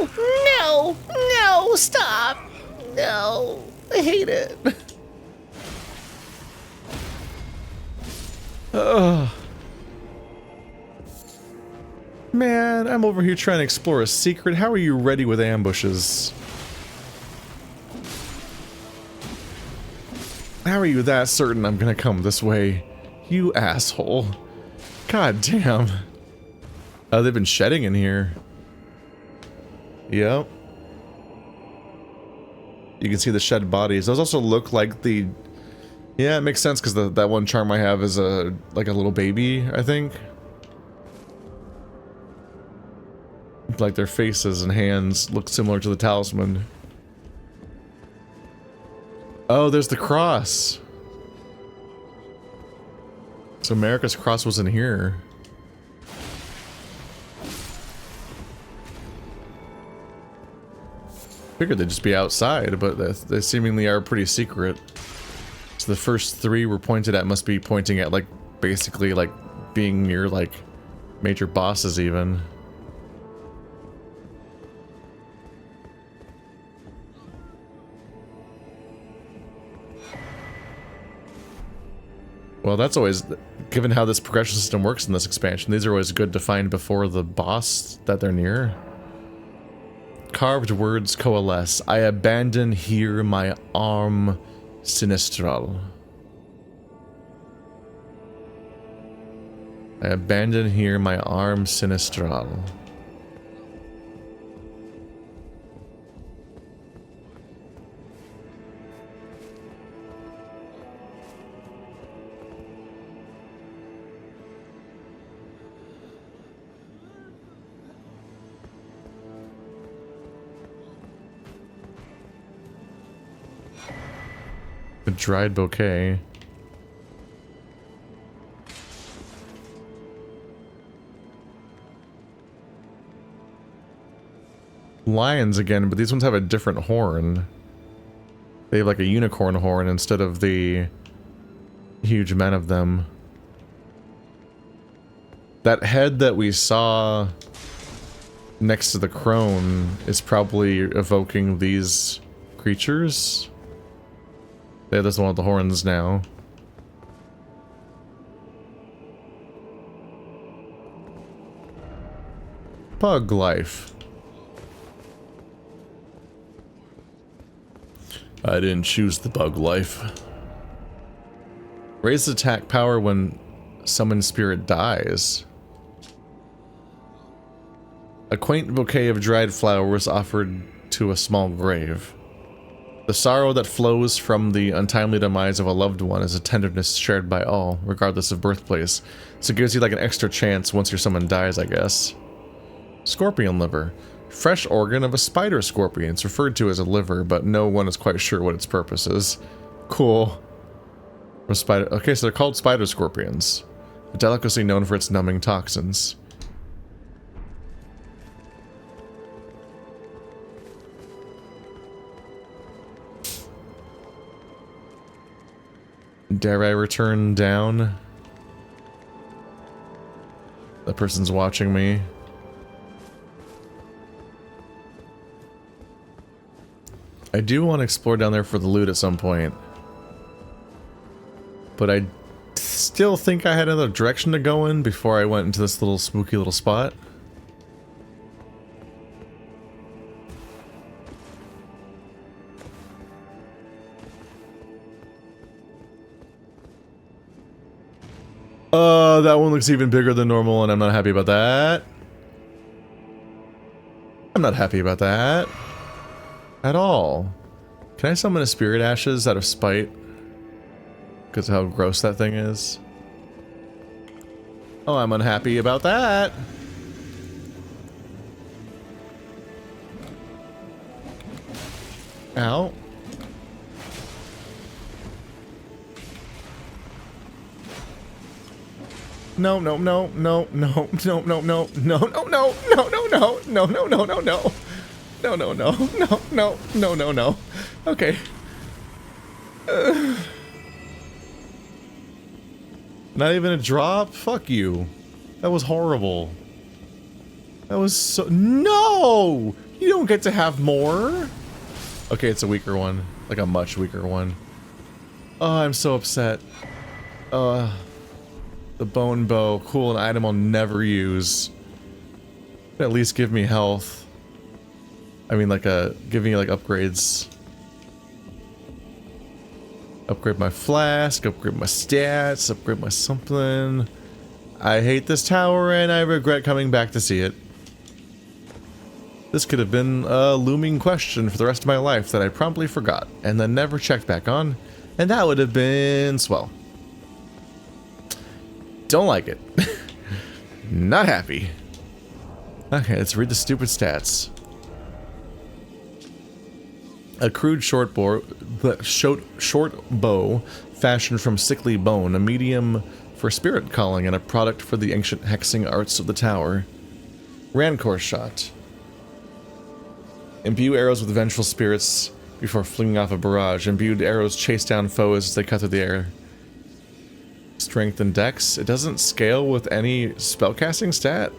No! No! No! Stop! No! I hate it. Ugh. Man, I'm over here trying to explore a secret. How are you ready with ambushes? How are you that certain I'm gonna come this way? You asshole. God damn. Oh, they've been shedding in here. Yep. You can see the shed bodies. Those also look like the... Yeah, it makes sense because that one charm I have is like a little baby, I think. Like their faces and hands look similar to the talisman. Oh, there's the cross. So America's cross was in here. Figured they'd just be outside, but they seemingly are pretty secret. So the first three were pointed at must be pointing at, like, basically, like, being near, like, major bosses even. Well, that's always, given how this progression system works in this expansion, these are always good to find before the boss that they're near. Carved words coalesce. I abandon here my arm sinistral. I abandon here my arm sinistral. A dried bouquet. Lions again, but these ones have a different horn. They have like a unicorn horn instead of the huge men of them. That head that we saw next to the crone is probably evoking these creatures. Yeah, there's one with the horns now. Bug life. I didn't choose the bug life. Raise attack power when summoned spirit dies. A quaint bouquet of dried flowers offered to a small grave. The sorrow that flows from the untimely demise of a loved one is a tenderness shared by all, regardless of birthplace. So it gives you like an extra chance once your someone dies, I guess. Scorpion liver. Fresh organ of a spider scorpion. It's referred to as a liver, but no one is quite sure what its purpose is. Cool. Okay, so they're called spider scorpions. A delicacy known for its numbing toxins. Dare I return down? That person's watching me. I do want to explore down there for the loot at some point. But I still think I had another direction to go in before I went into this little spooky little spot. That one looks even bigger than normal, and I'm not happy about that. I'm not happy about that. At all. Can I summon a spirit ashes out of spite? Because of how gross that thing is. Oh, I'm unhappy about that. Ow. No, no, no, no, no, no, no, no, no, no, no, no, no, no, no, no, no, no, no, no. No, no, no, no, no, no, no, no. Okay. Not even a drop? Fuck you. That was horrible. That was so... No! You don't get to have more. Okay, it's a weaker one. Like a much weaker one. Oh, I'm so upset. The bone bow. Cool, an item I'll never use. At least give me health. I mean, like give me like upgrades. Upgrade my flask, upgrade my stats, upgrade my something. I hate this tower and I regret coming back to see it. This could have been a looming question for the rest of my life that I promptly forgot and then never checked back on, and that would have been swell. Don't like it. Not happy. Okay, let's read the stupid stats. A crude short bow fashioned from sickly bone, a medium for spirit calling, and a product for the ancient hexing arts of the tower. Rancor shot. Imbue arrows with vengeful spirits before flinging off a barrage. Imbued arrows chase down foes as they cut through the air. Strength and dex. It doesn't scale with any spellcasting stat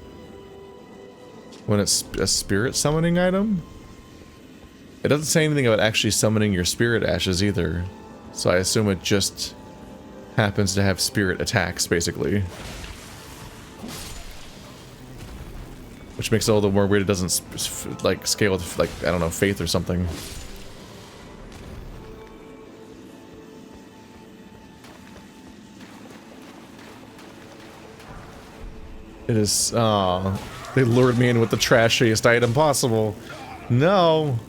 when it's a spirit summoning item. It doesn't say anything about actually summoning your spirit ashes either, so I assume it just happens to have spirit attacks, basically. Which makes it all the more weird it doesn't, like, scale with, like, I don't know, faith or something. It is, aw, they lured me in with the trashiest item possible. No!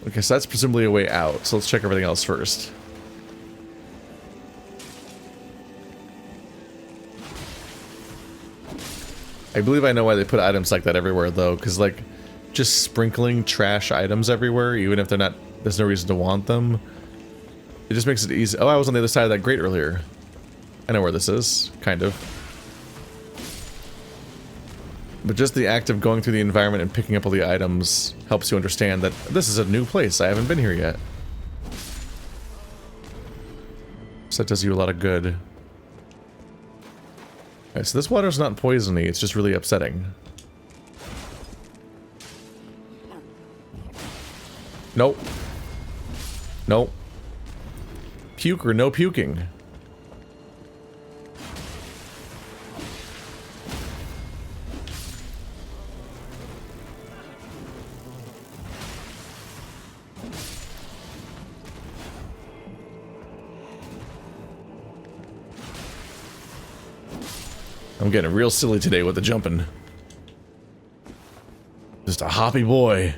Okay, so that's presumably a way out, so let's check everything else first. I believe I know why they put items like that everywhere, though, because, like, just sprinkling trash items everywhere, even if they're not, there's no reason to want them, it just makes it easy. Oh, I was on the other side of that grate earlier. I know where this is, kind of. But just the act of going through the environment and picking up all the items helps you understand that this is a new place. I haven't been here yet. So that does you a lot of good. Alright, so this water's not poisony, it's just really upsetting. Nope. Nope. Puke or no puking. I'm getting real silly today with the jumping. Just a hoppy boy.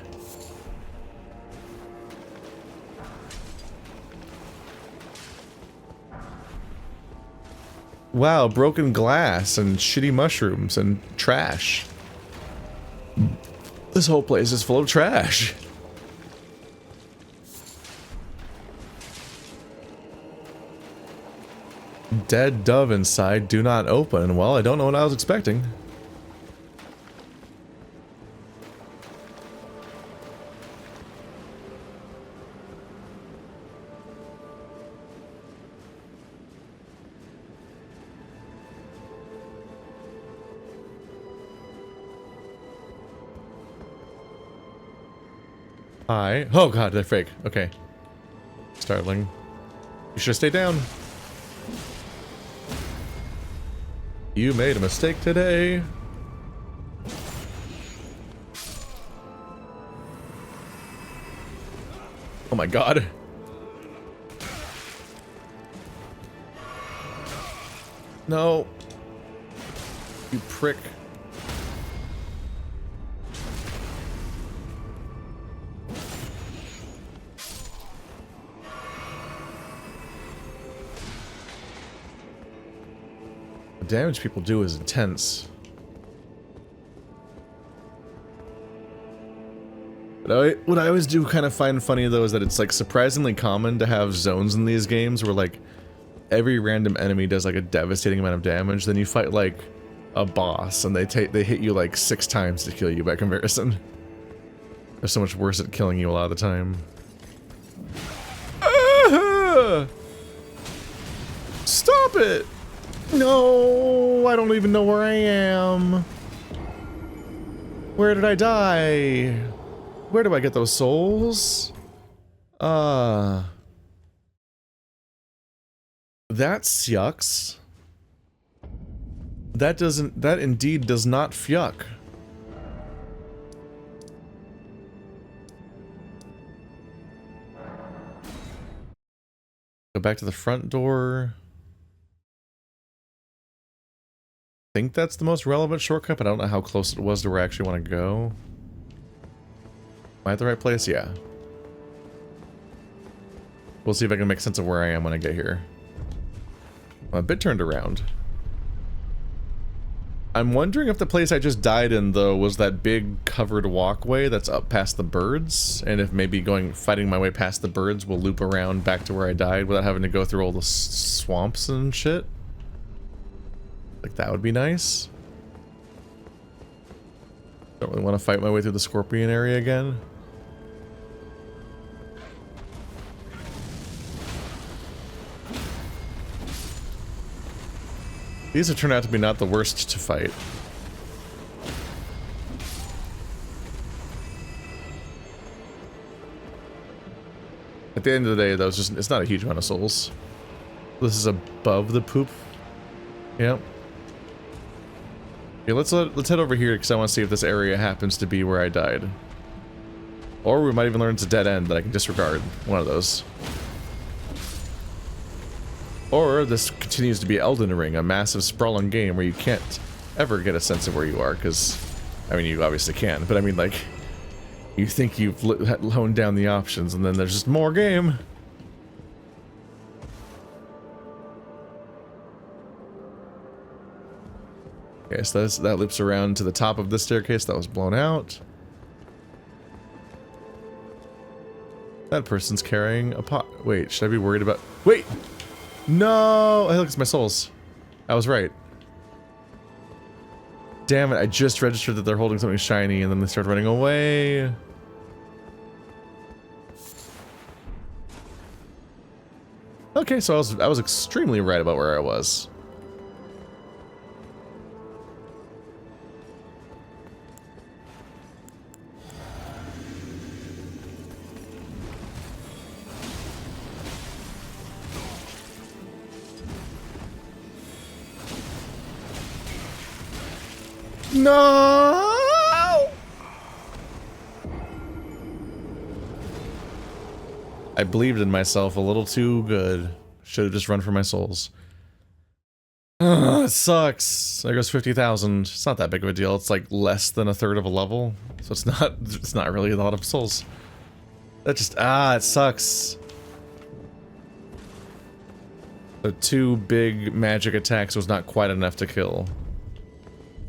Wow, broken glass and shitty mushrooms and trash. This whole place is full of trash. Dead dove inside, do not open. Well, I don't know what I was expecting. Hi. Oh god, they're fake. Okay. Startling. You should stay down. You made a mistake today. Oh my god. No. You prick. The damage people do is intense. But what I always do kind of find funny though is that it's like surprisingly common to have zones in these games where like every random enemy does like a devastating amount of damage. Then you fight like a boss and they hit you like 6 times to kill you by comparison. They're so much worse at killing you a lot of the time. Stop it! No, I don't even know where I am. Where did I die? Where do I get those souls? That sucks. That indeed does not fuck. Go back to the front door. I think that's the most relevant shortcut, but I don't know how close it was to where I actually want to go. Am I at the right place? Yeah. We'll see if I can make sense of where I am when I get here. I'm a bit turned around. I'm wondering if the place I just died in, though, was that big covered walkway that's up past the birds, and if maybe fighting my way past the birds will loop around back to where I died without having to go through all the swamps and shit. Like, that would be nice. Don't really want to fight my way through the scorpion area again. These have turned out to be not the worst to fight. At the end of the day, though, it's not a huge amount of souls. This is above the poop. Yep. Yeah, let's head over here because I want to see if this area happens to be where I died. Or we might even learn it's a dead end that I can disregard. One of those. Or this continues to be Elden Ring, a massive sprawling game where you can't ever get a sense of where you are, because, I mean, you obviously can, but I mean, like, you think you've honed down the options, and then there's just more game. Okay, so that loops around to the top of this staircase that was blown out. That person's carrying a pot. Wait, should I be worried about... Wait! No! Hey, look, it's my souls. I was right. Damn it, I just registered that they're holding something shiny and then they start running away. Okay, so I was extremely right about where I was. No! I believed in myself a little too good. Should have just run for my souls. It sucks. There goes 50,000. It's not that big of a deal. It's like less than a third of a level, so it's not really a lot of souls. That just it sucks. The 2 big magic attacks was not quite enough to kill.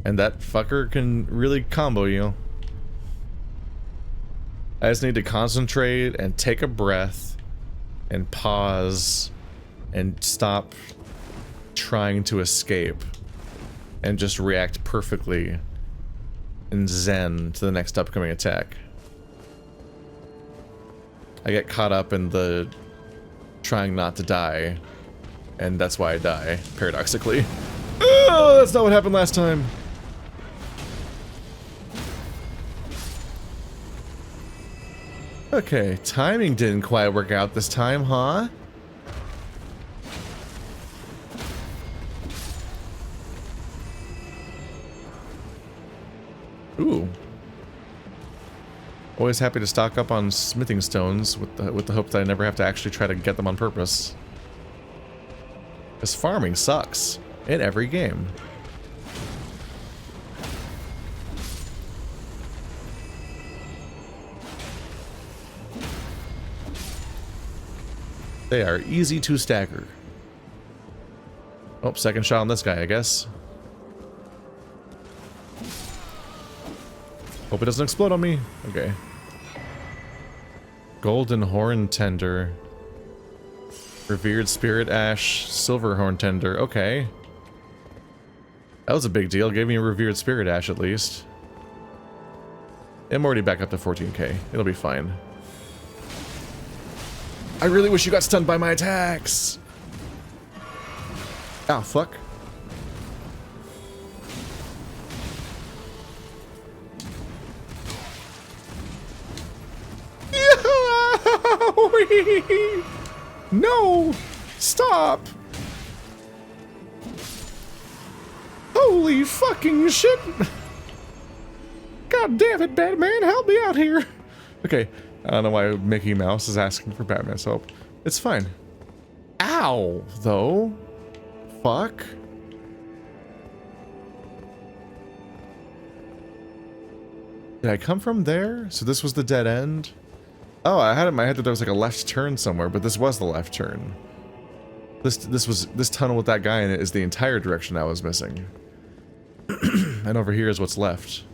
And that fucker can really combo you. I just need to concentrate and take a breath and pause and stop trying to escape and just react perfectly in zen to the next upcoming attack. I get caught up in the trying not to die, and that's why I die, paradoxically. Oh, that's not what happened last time. Okay, timing didn't quite work out this time, huh? Ooh. Always happy to stock up on smithing stones with the hope that I never have to actually try to get them on purpose. Because farming sucks in every game. They are easy to stagger. Oh, second shot on this guy, I guess. Hope it doesn't explode on me. Okay. Golden horn tender. Revered spirit ash. Silver horn tender. Okay. That was a big deal. Gave me a revered spirit ash at least. I'm already back up to 14k. It'll be fine. I really wish you got stunned by my attacks. Oh, fuck. No! Stop! Holy fucking shit! God damn it, Batman, help me out here! Okay, I don't know why Mickey Mouse is asking for Batman's help. It's fine. Ow, though. Fuck. Did I come from there? So this was the dead end? Oh, I had in my head that there was like a left turn somewhere, but this was the left turn. This tunnel with that guy in it is the entire direction I was missing. And over here is what's left.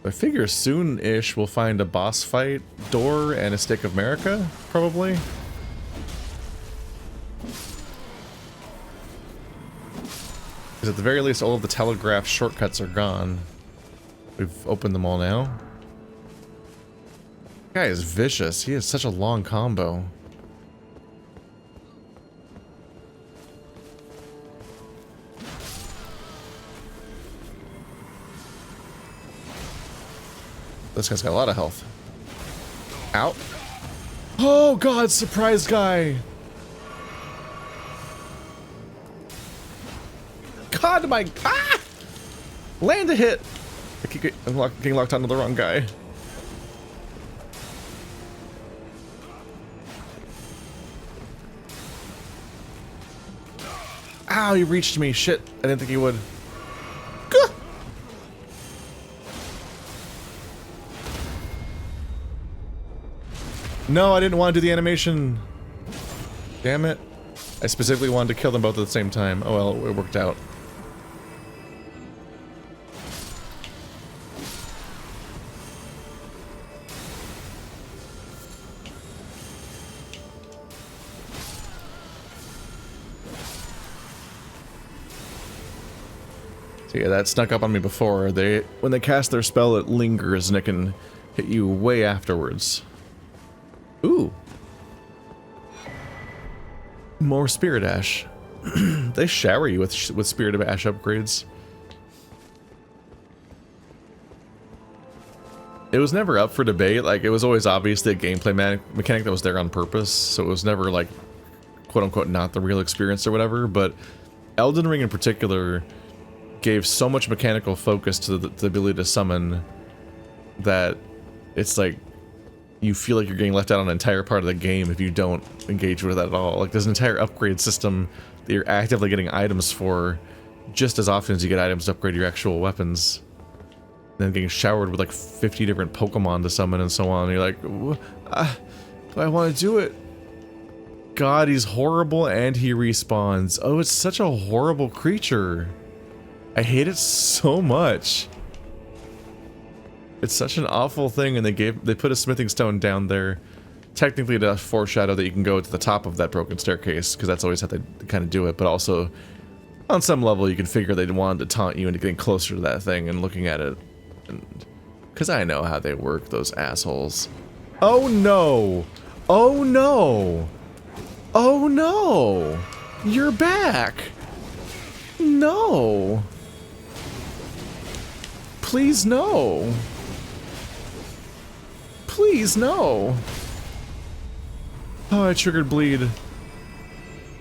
I figure soon-ish we'll find a boss fight door and a stick of America, probably. Because at the very least, all of the telegraph shortcuts are gone. We've opened them all now. This guy is vicious. He has such a long combo. This guy's got a lot of health. Out. Oh god, surprise guy. God, my... Ah! Land a hit. I keep getting locked onto the wrong guy. Ow, he reached me. Shit, I didn't think he would. Gah! No, I didn't want to do the animation. Damn it. I specifically wanted to kill them both at the same time. Oh well, it worked out. So yeah, that snuck up on me before. When they cast their spell, it lingers and it can hit you way afterwards. Ooh. More Spirit Ash. They shower you with Spirit of Ash upgrades. It was never up for debate. Like, it was always obvious the gameplay mechanic that was there on purpose, so it was never, like, quote-unquote not the real experience or whatever, but Elden Ring in particular gave so much mechanical focus to the ability to summon that it's like you feel like you're getting left out on an entire part of the game if you don't engage with that at all. Like, there's an entire upgrade system that you're actively getting items for just as often as you get items to upgrade your actual weapons. Then getting showered with like 50 different Pokemon to summon and so on. And you're like, do I want to do it? God, he's horrible and he respawns. Oh, it's such a horrible creature. I hate it so much. It's such an awful thing, and they put a smithing stone down there, technically to foreshadow that you can go to the top of that broken staircase, because that's always how they kind of do it, but also, on some level, you can figure they wanted to taunt you into getting closer to that thing and looking at it. Because I know how they work, those assholes. Oh no! Oh no! Oh no! You're back! No! Please no! Please, no! Oh, I triggered bleed.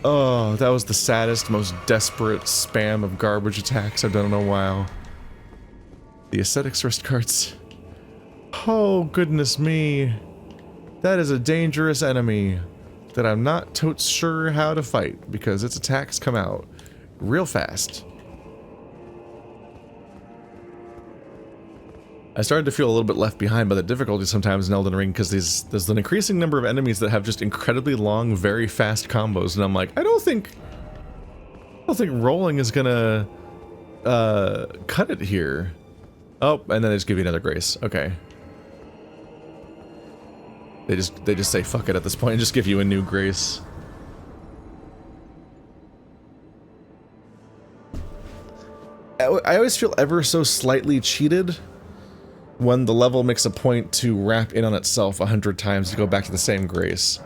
Oh, that was the saddest, most desperate spam of garbage attacks I've done in a while. The aesthetics wrist cards. Oh, goodness me. That is a dangerous enemy that I'm not totes sure how to fight, because its attacks come out real fast. I started to feel a little bit left behind by the difficulty sometimes in Elden Ring, because there's an increasing number of enemies that have just incredibly long, very fast combos, and I'm like, I don't think rolling is gonna cut it here. Oh, and then they just give you another grace. Okay. They just say fuck it at this point and just give you a new grace. I always feel ever so slightly cheated when the level makes a point to wrap in on itself 100 times to go back to the same grace.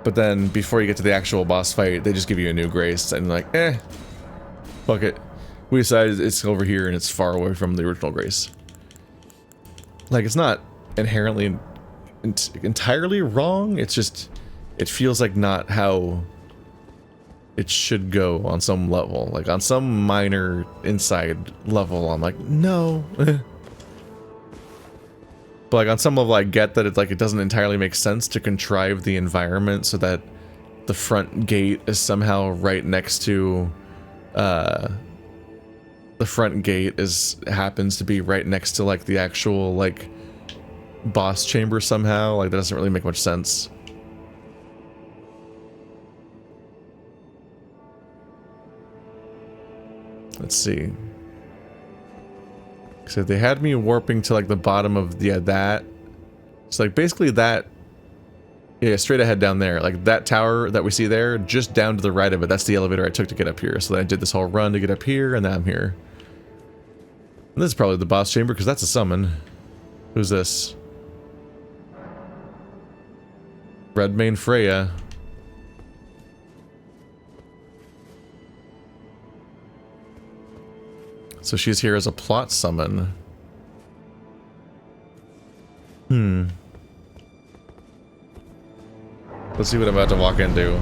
But then, before you get to the actual boss fight, they just give you a new grace, and like, eh, fuck it. We decided it's over here and it's far away from the original grace. Like, it's not inherently entirely wrong, it's just, it feels like not how it should go on some level. Like, on some minor inside level, I'm like, no. But like on some level I get that it's like it doesn't entirely make sense to contrive the environment so that the front gate is somehow right next to the front gate happens to be right next to like the actual like boss chamber somehow. Like that doesn't really make much sense. Let's see. So they had me warping to like the bottom of that. So like basically that, yeah, straight ahead down there, like that tower that we see there, just down to the right of it. That's the elevator I took to get up here. So then I did this whole run to get up here, and now I'm here. And this is probably the boss chamber because that's a summon. Who's this? Redmane Freya. So she's here as a plot summon. Let's see what I'm about to walk into.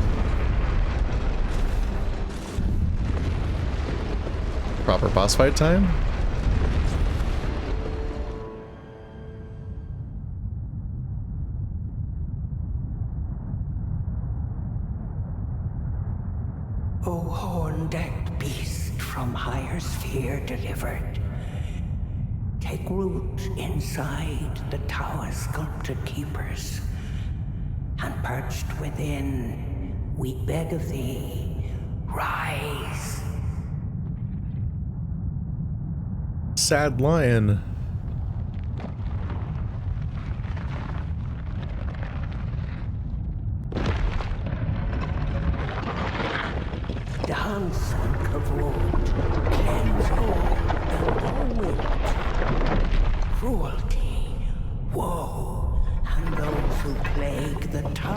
Proper boss fight time? O horn-decked beast from higher sphere delivered, take root inside the tower sculpted keepers, and perched within, we beg of thee, rise. Sad lion. Dance and kavod, cleanse all and all wit. Cruelty, woe, and those who plague the tower.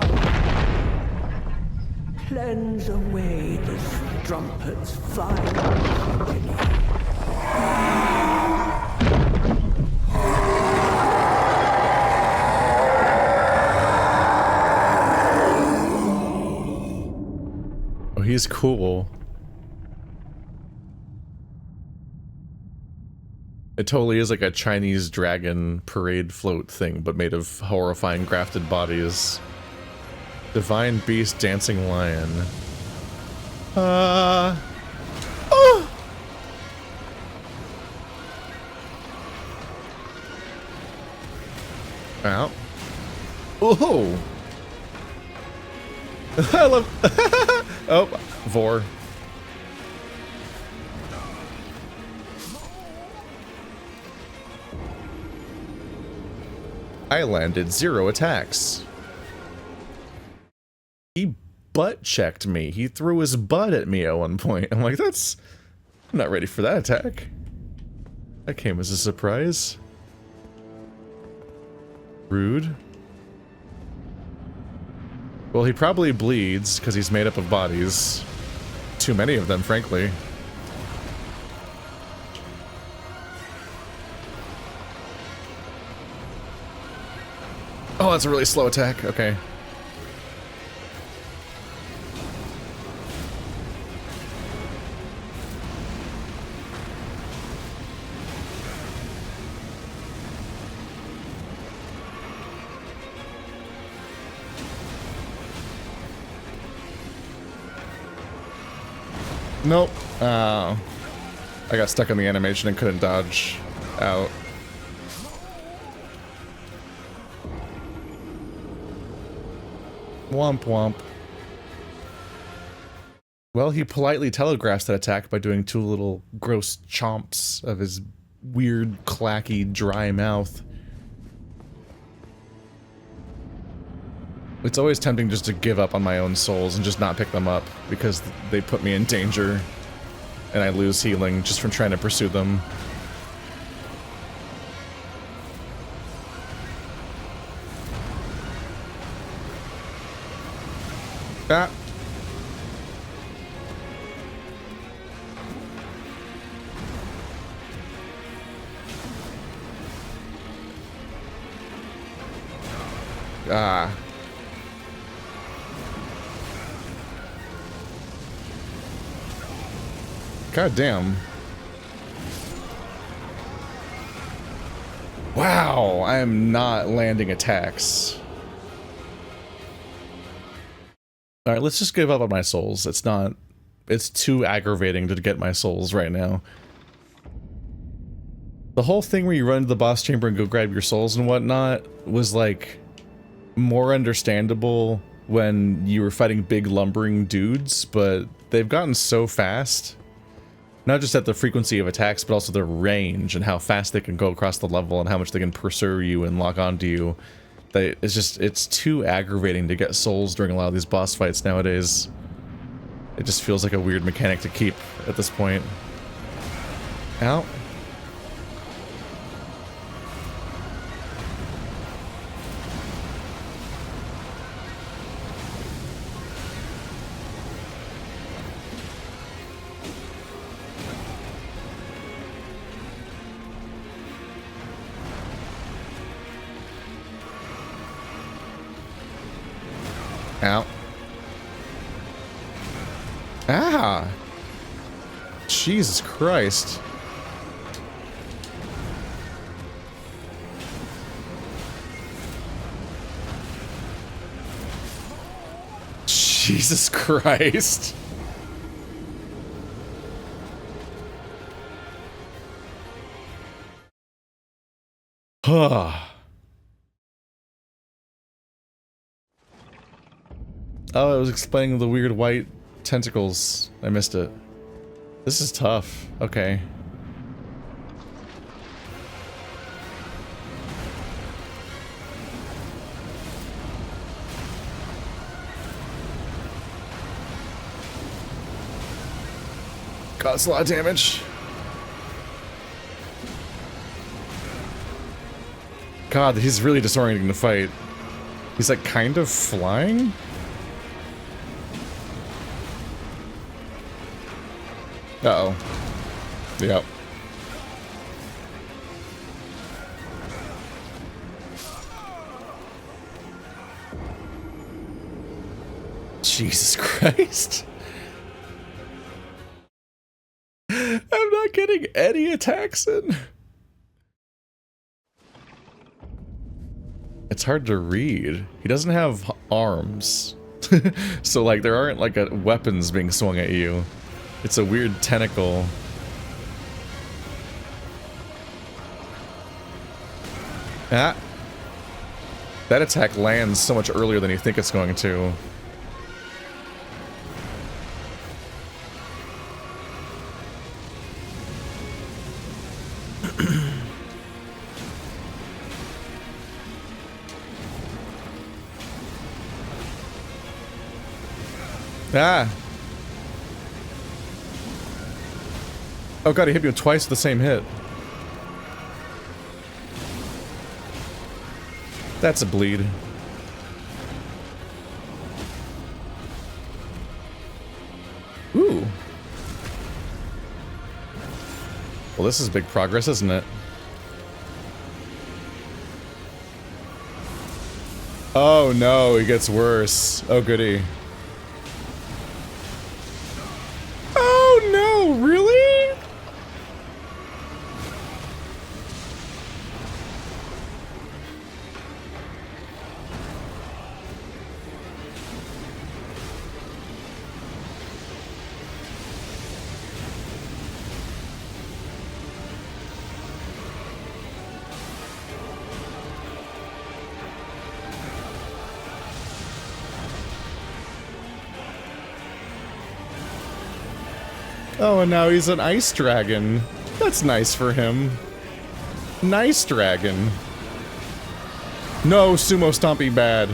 Cleanse away the strumpet's vile company. Oh, he's cool. It totally is like a Chinese dragon parade float thing, but made of horrifying grafted bodies. Divine beast, dancing lion. Oh! Ow. Oh! I love... oh, Vor. I landed 0 attacks. He butt-checked me. He threw his butt at me at one point. I'm like, that's... I'm not ready for that attack. That came as a surprise. Rude. Well, he probably bleeds, because he's made up of bodies. Too many of them, frankly. Oh, that's a really slow attack. Okay. Nope. I got stuck in the animation and couldn't dodge out. Womp womp. Well, he politely telegraphs that attack by doing 2 little gross chomps of his weird, clacky, dry mouth. It's always tempting just to give up on my own souls and just not pick them up, because they put me in danger, and I lose healing just from trying to pursue them. Ah. Ah. God damn. Wow, I am not landing attacks. Alright, let's just give up on my souls. It's too aggravating to get my souls right now. The whole thing where you run to the boss chamber and go grab your souls and whatnot was like more understandable when you were fighting big lumbering dudes, but they've gotten so fast. Not just at the frequency of attacks, but also their range and how fast they can go across the level and how much they can pursue you and lock onto you. That it's too aggravating to get souls during a lot of these boss fights nowadays. It just feels like a weird mechanic to keep at this point. Ow. Ow. Ah! Jesus Christ. Jesus Christ. Huh. Oh, I was explaining the weird white tentacles. I missed it. This is tough. Okay. Caused a lot of damage. God, he's really disorienting to fight. He's like kind of flying? Uh-oh. Yep. Jesus Christ. I'm not getting any attacks in. It's hard to read. He doesn't have arms. So like there aren't like weapons being swung at you. It's a weird tentacle. Ah. That attack lands so much earlier than you think it's going to. Ah. Oh god, he hit me with twice the same hit. That's a bleed. Ooh. Well, this is big progress, isn't it? Oh no, it gets worse. Oh goody. Oh no, really? Oh, and now he's an ice dragon. That's nice for him. Nice dragon. No, sumo stompy bad.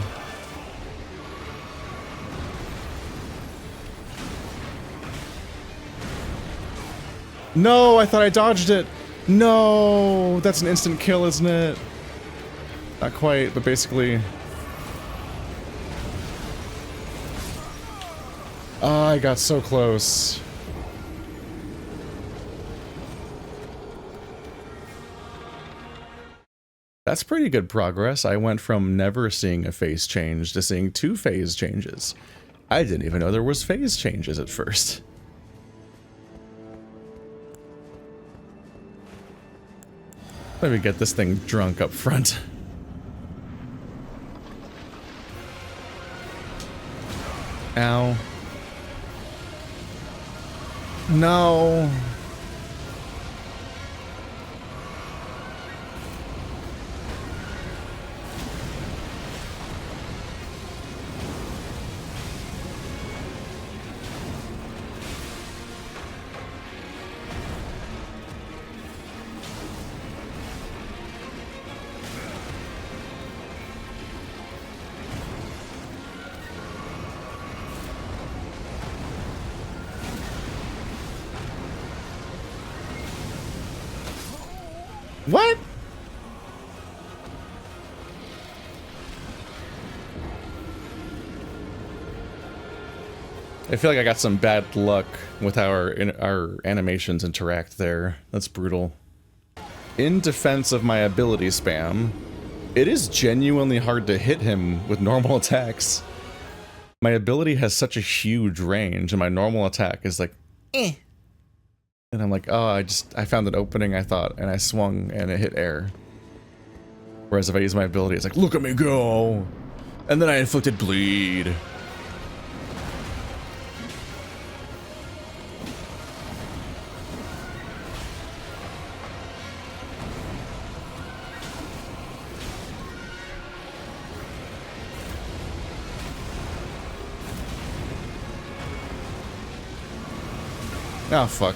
No, I thought I dodged it. No, that's an instant kill, isn't it? Not quite, but basically. Oh, I got so close. That's pretty good progress. I went from never seeing a phase change to seeing 2 phase changes. I didn't even know there was phase changes at first. Let me get this thing drunk up front. Ow. No. What? I feel like I got some bad luck with how our animations interact there. That's brutal. In defense of my ability spam, it is genuinely hard to hit him with normal attacks. My ability has such a huge range, and my normal attack is like, eh. And I'm like, oh, I found an opening, I thought, and I swung and it hit air. Whereas if I use my ability, it's like, look at me go! And then I inflicted bleed. Oh, fuck.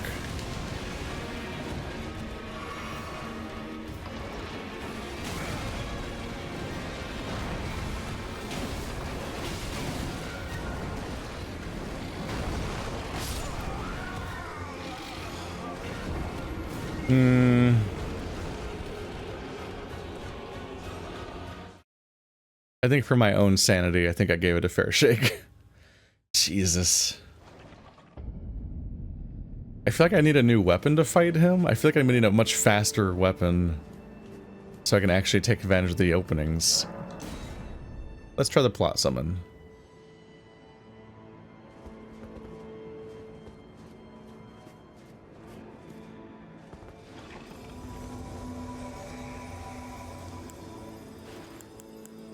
I think for my own sanity, I think I gave it a fair shake. Jesus. I feel like I need a new weapon to fight him. I feel like I need a much faster weapon so I can actually take advantage of the openings. Let's try the plot summon.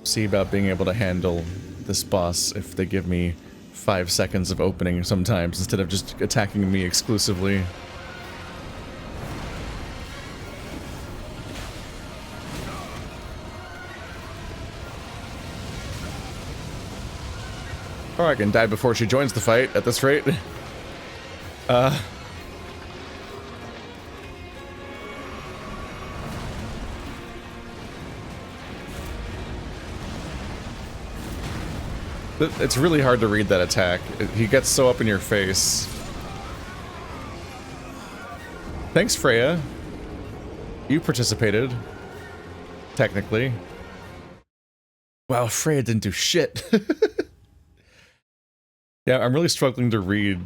See about being able to handle this boss if they give me 5 seconds of opening sometimes instead of just attacking me exclusively. Or I can die before she joins the fight at this rate. It's really hard to read that attack. He gets so up in your face. Thanks, Freya. You participated. Technically. Wow, Freya didn't do shit. Yeah, I'm really struggling to read.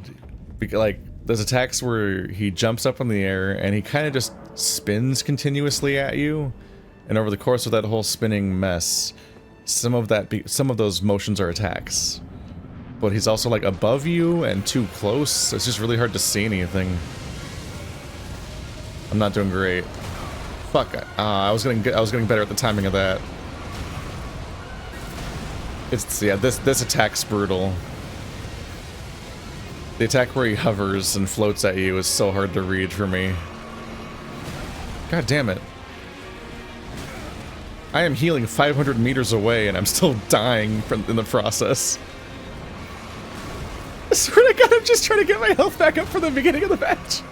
Like, there's attacks where he jumps up in the air and he kind of just spins continuously at you. And over the course of that whole spinning mess, some of those motions are attacks. But he's also like above you and too close. It's just really hard to see anything. I'm not doing great. Fuck. I was getting better at the timing of that. Yeah, this attack's brutal. The attack where he hovers and floats at you is so hard to read for me. God damn it. I am healing 500 meters away and I'm still dying in the process. I swear to God, I'm just trying to get my health back up from the beginning of the match.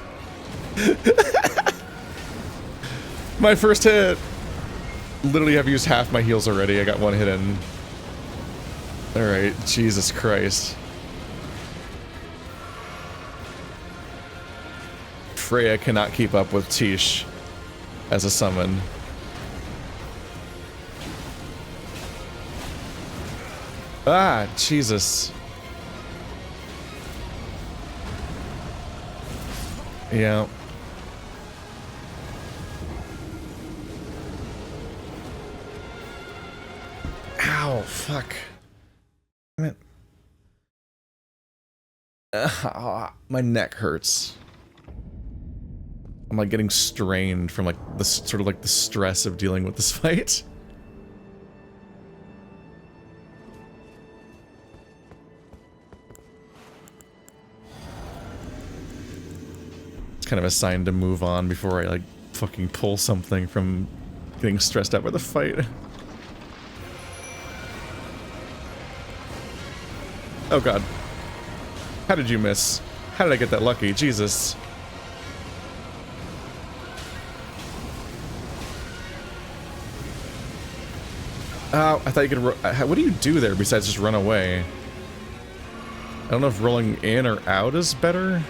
My first hit. Literally have used half my heals already. I got 1 hit in. Alright, Jesus Christ. Freya cannot keep up with Tish as a summon. Ah, Jesus. Yeah. Ow, fuck. Damn it. My neck hurts. I'm like getting strained from like the sort of like the stress of dealing with this fight. It's kind of a sign to move on before I like fucking pull something from getting stressed out by the fight. Oh god. How did you miss? How did I get that lucky? Jesus. Oh, I thought you could what do you do there besides just run away? I don't know if rolling in or out is better.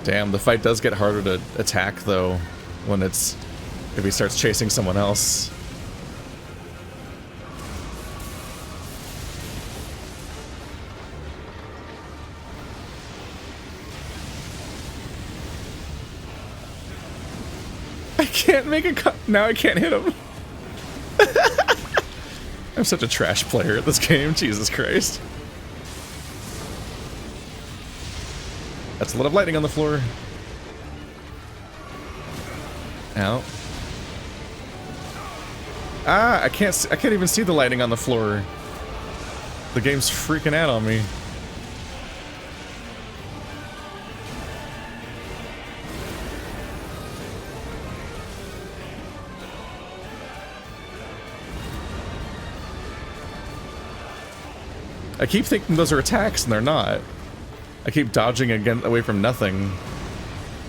Damn, the fight does get harder to attack though when it's if he starts chasing someone else. I can't make a cut. Now I can't hit him. I'm such a trash player at this game. Jesus Christ. That's a lot of lightning on the floor. Ow. Ah, I can't even see the lightning on the floor. The game's freaking out on me. I keep thinking those are attacks and they're not. I keep dodging again away from nothing.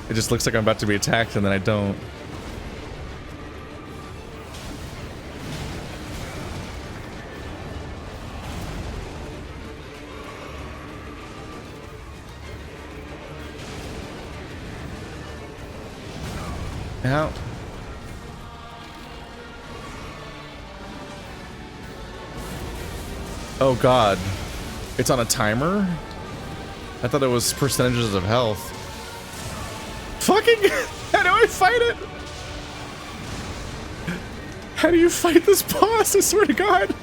It just looks like I'm about to be attacked and then I don't. Ow. Oh god. It's on a timer? I thought it was percentages of health. Fucking! How do I fight it? How do you fight this boss? I swear to god.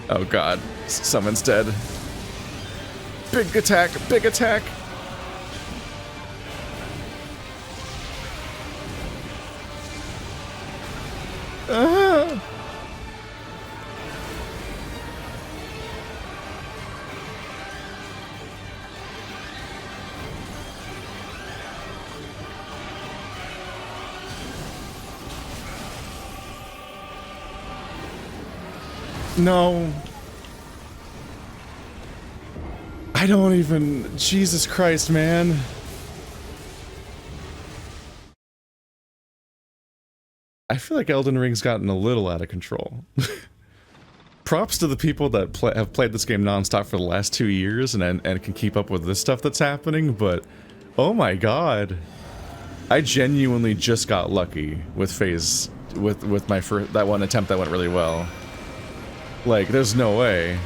Oh god. Someone's dead. Big attack, big attack. Ah. No. I don't even... Jesus Christ, man. I feel like Elden Ring's gotten a little out of control. Props to the people that have played this game nonstop for the last 2 years and can keep up with this stuff that's happening, but... Oh my god. I genuinely just got lucky with phase... With my first... That one attempt that went really well. Like, there's no way.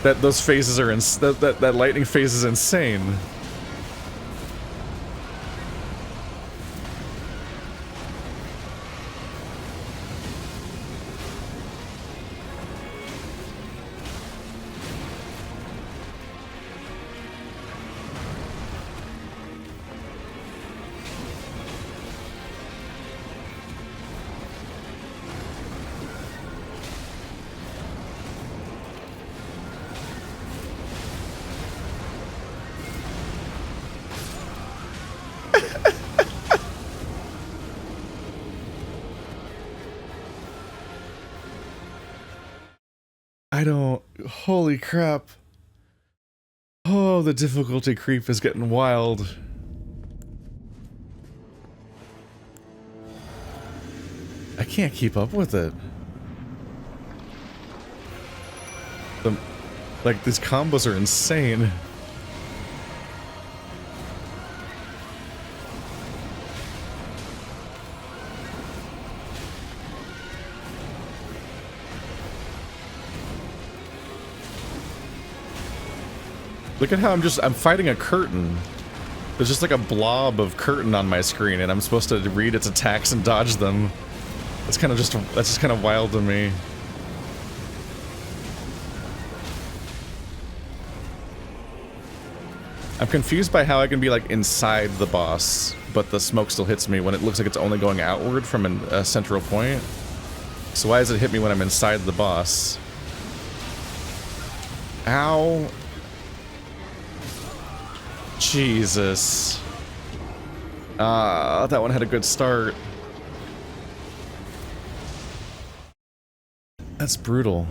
Those phases are that lightning phase is insane. I don't... Holy crap. Oh, the difficulty creep is getting wild. I can't keep up with it. Like, these combos are insane. Look at how I'm fighting a curtain. There's just like a blob of curtain on my screen, and I'm supposed to read its attacks and dodge them. That's just kind of wild to me. I'm confused by how I can be like inside the boss, but the smoke still hits me when it looks like it's only going outward from a central point. So why does it hit me when I'm inside the boss? Ow. Jesus. That one had a good start. That's brutal.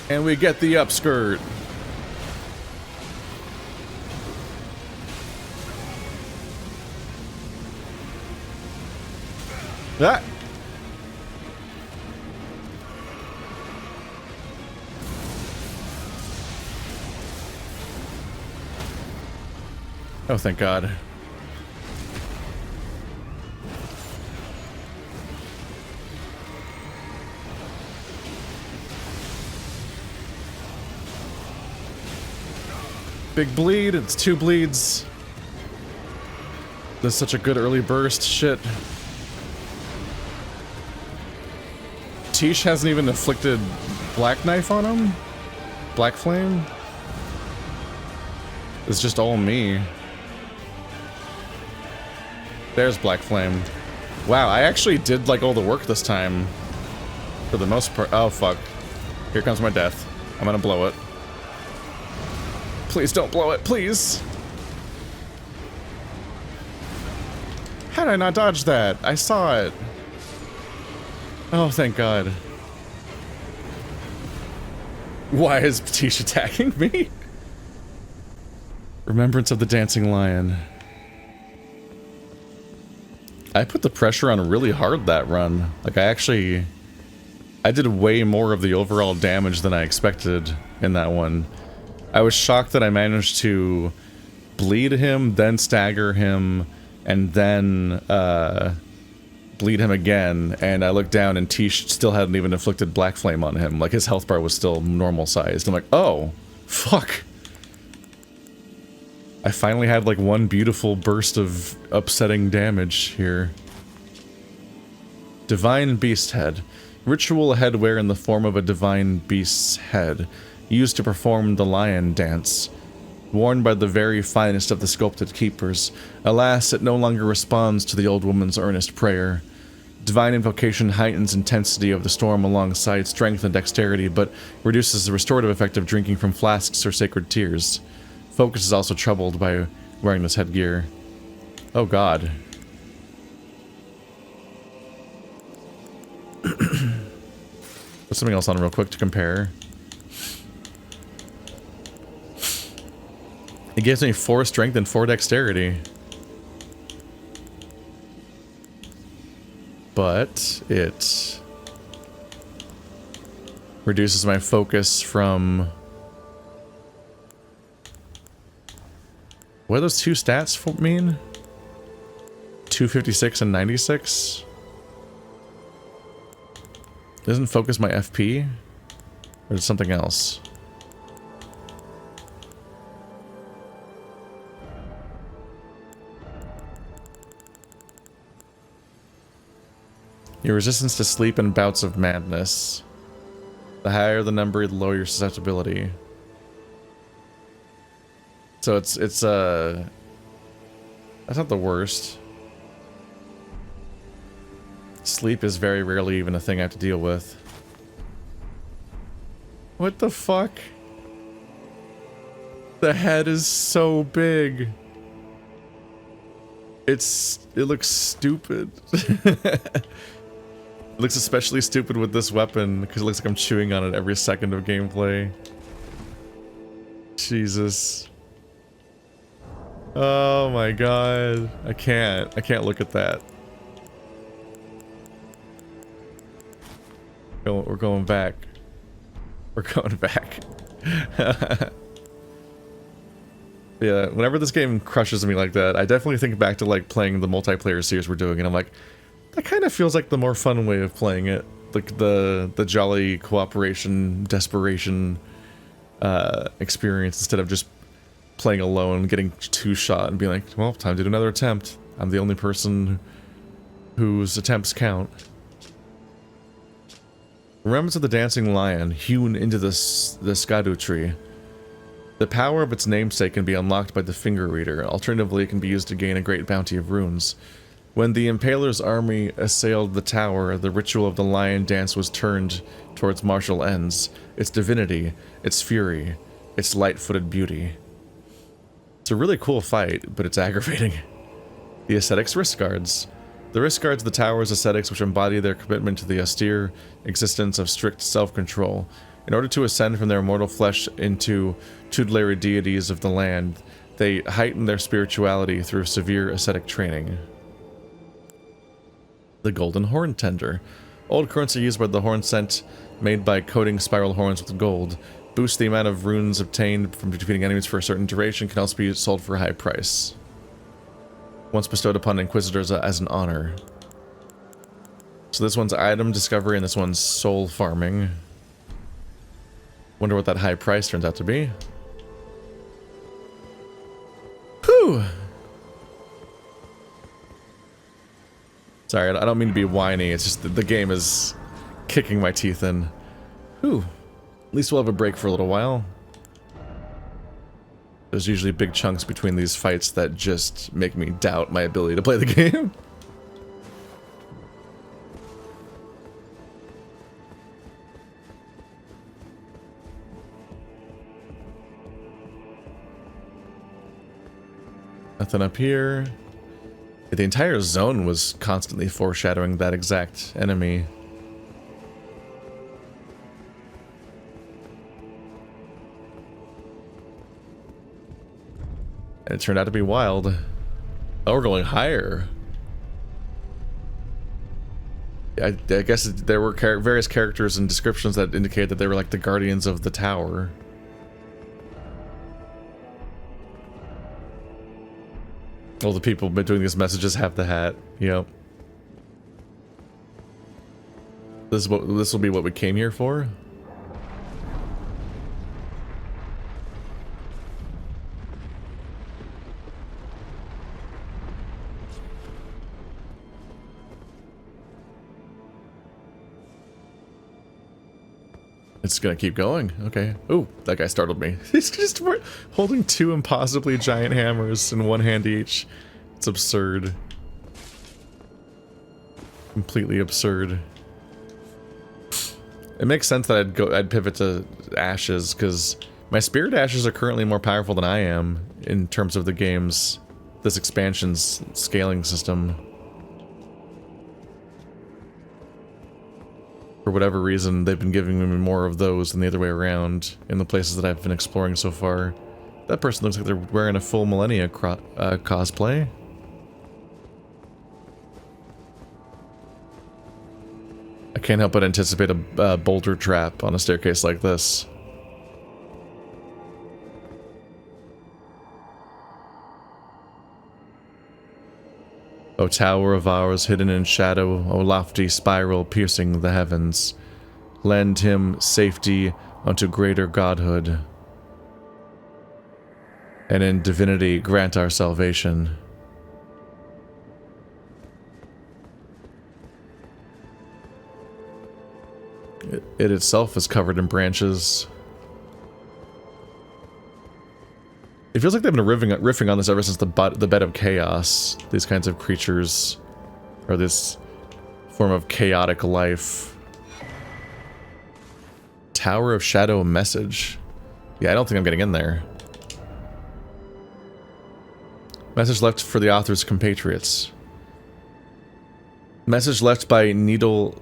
And we get the upskirt. Ah. Oh, thank God. Big bleed, it's 2 bleeds. That's such a good early burst, shit. Tish hasn't even inflicted Black Knife on him? Black Flame? It's just all me. There's Black Flame. Wow, I actually did like all the work this time. For the most part. Oh fuck. Here comes my death. I'm gonna blow it. Please don't blow it, please! How did I not dodge that? I saw it. Oh, thank God. Why is Tish attacking me? Remembrance of the Dancing Lion. I put the pressure on really hard that run. Like, I did way more of the overall damage than I expected in that one. I was shocked that I managed to bleed him, then stagger him, and then bleed him again, and I looked down and Tish still hadn't even inflicted Black Flame on him. Like, his health bar was still normal sized. I'm like, oh, fuck. I finally had like one beautiful burst of upsetting damage here. Divine Beast Head. Ritual headwear in the form of a divine beast's head, used to perform the lion dance. Worn by the very finest of the sculpted keepers. Alas, it no longer responds to the old woman's earnest prayer. Divine invocation heightens intensity of the storm alongside strength and dexterity, but reduces the restorative effect of drinking from flasks or sacred tears. Focus is also troubled by wearing this headgear. Oh God. Put something else on real quick to compare. It gives me 4 strength and 4 dexterity. But it reduces my focus from... What do those 2 stats mean? 256 and 96? Doesn't focus my FP? Or is it something else? Your resistance to sleep and bouts of madness. The higher the number, the lower your susceptibility. So it's that's not the worst. Sleep is very rarely even a thing I have to deal with. What the fuck? The head is so big. It looks stupid. It looks especially stupid with this weapon because it looks like I'm chewing on it every second of gameplay. Jesus. Oh my God. I can't look at that. We're going back. We're going back. Yeah, whenever this game crushes me like that, I definitely think back to like playing the multiplayer series we're doing, and I'm like, that kind of feels like the more fun way of playing it. Like the jolly cooperation, desperation experience instead of just playing alone, getting two-shot and being like, well, time to do another attempt. I'm the only person whose attempts count. Remnants of the dancing lion hewn into the skadu tree. The power of its namesake can be unlocked by the finger reader. Alternatively, it can be used to gain a great bounty of runes. When the Impaler's army assailed the tower, the ritual of the lion dance was turned towards martial ends. Its divinity, its fury, its light-footed beauty. It's a really cool fight, but it's aggravating. The ascetics' wrist guards. The wrist guards of the tower's ascetics, which embody their commitment to the austere existence of strict self-control. In order to ascend from their mortal flesh into tutelary deities of the land, they heighten their spirituality through severe ascetic training. The golden horn tender. Old currency used by the horn scent, made by coating spiral horns with gold. Boosts the amount of runes obtained from defeating enemies for a certain duration, can also be sold for a high price. Once bestowed upon inquisitors as an honor. So this one's item discovery and this one's soul farming. Wonder what that high price turns out to be. Whew! Sorry, I don't mean to be whiny, it's just that the game is kicking my teeth in. Whew. At least we'll have a break for a little while. There's usually big chunks between these fights that just make me doubt my ability to play the game. Nothing up here. The entire zone was constantly foreshadowing that exact enemy. And it turned out to be wild. Oh, we're going higher. I guess there were various characters and descriptions that indicated that they were like the guardians of the tower. All the people doing these messages have the hat. Yep. This will be what we came here for. It's gonna keep going. Okay. Oh, that guy startled me. He's just holding two impossibly giant hammers in one hand each. It's absurd. Completely absurd. It makes sense that I'd pivot to ashes because my spirit ashes are currently more powerful than I am in terms of the game's this expansion's scaling system. For whatever reason, they've been giving me more of those than the other way around in the places that I've been exploring so far. That person looks like they're wearing a full Millennia cosplay. I can't help but anticipate a boulder trap on a staircase like this. O tower of ours, hidden in shadow, O lofty spiral piercing the heavens, lend him safety unto greater godhood, and in divinity grant our salvation. It itself is covered in branches. It feels like they've been riffing on this ever since the bed of chaos. These kinds of creatures, or this form of chaotic life. Tower of Shadow message. Yeah, I don't think I'm getting in there. Message left for the author's compatriots. Message left by Needle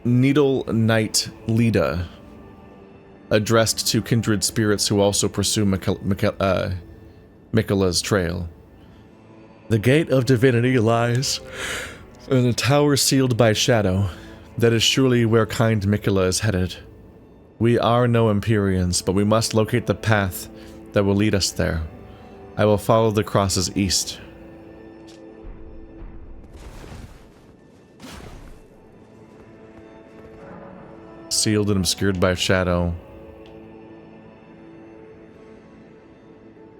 Knight Leda. Addressed to kindred spirits who also pursue Miquella's trail. The gate of divinity lies in a tower sealed by shadow. That is surely where kind Miquella is headed. We are no Empyreans, but we must locate the path that will lead us there. I will follow the crosses east. Sealed and obscured by shadow.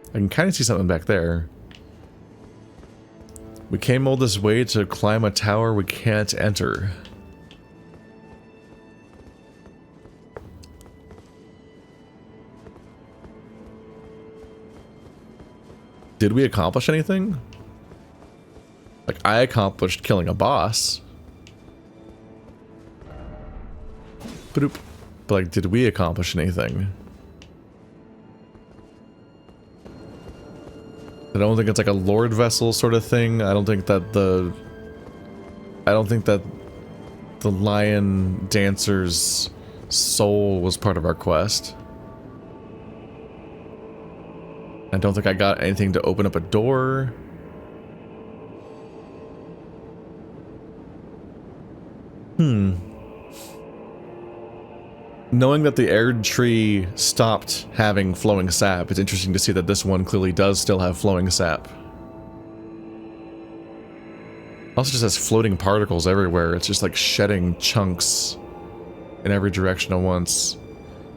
I can kind of see something back there. We came all this way to climb a tower we can't enter. Did we accomplish anything? Like, I accomplished killing a boss. But like, did we accomplish anything? I don't think it's like a lord vessel sort of thing. I don't think that the lion dancer's soul was part of our quest. I don't think I got anything to open up a door. Knowing that the Erdtree stopped having flowing sap, it's interesting to see that this one clearly does still have flowing sap. Also just has floating particles everywhere. It's just like shedding chunks in every direction at once,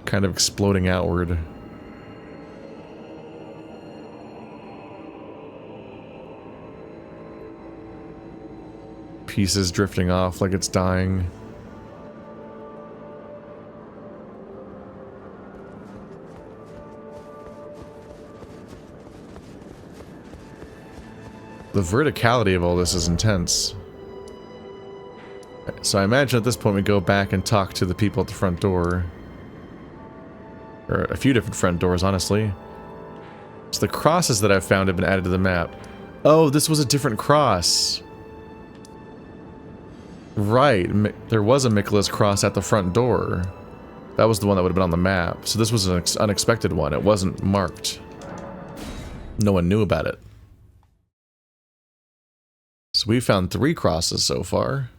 kind of exploding outward. Pieces drifting off like it's dying. The verticality of all this is intense. So I imagine at this point we go back and talk to the people at the front door. Or a few different front doors, honestly. So the crosses that I've found have been added to the map. Oh, this was a different cross. Right, there was a Miquella's cross at the front door. That was the one that would have been on the map. So this was an unexpected one. It wasn't marked. No one knew about it. So we found 3 crosses so far.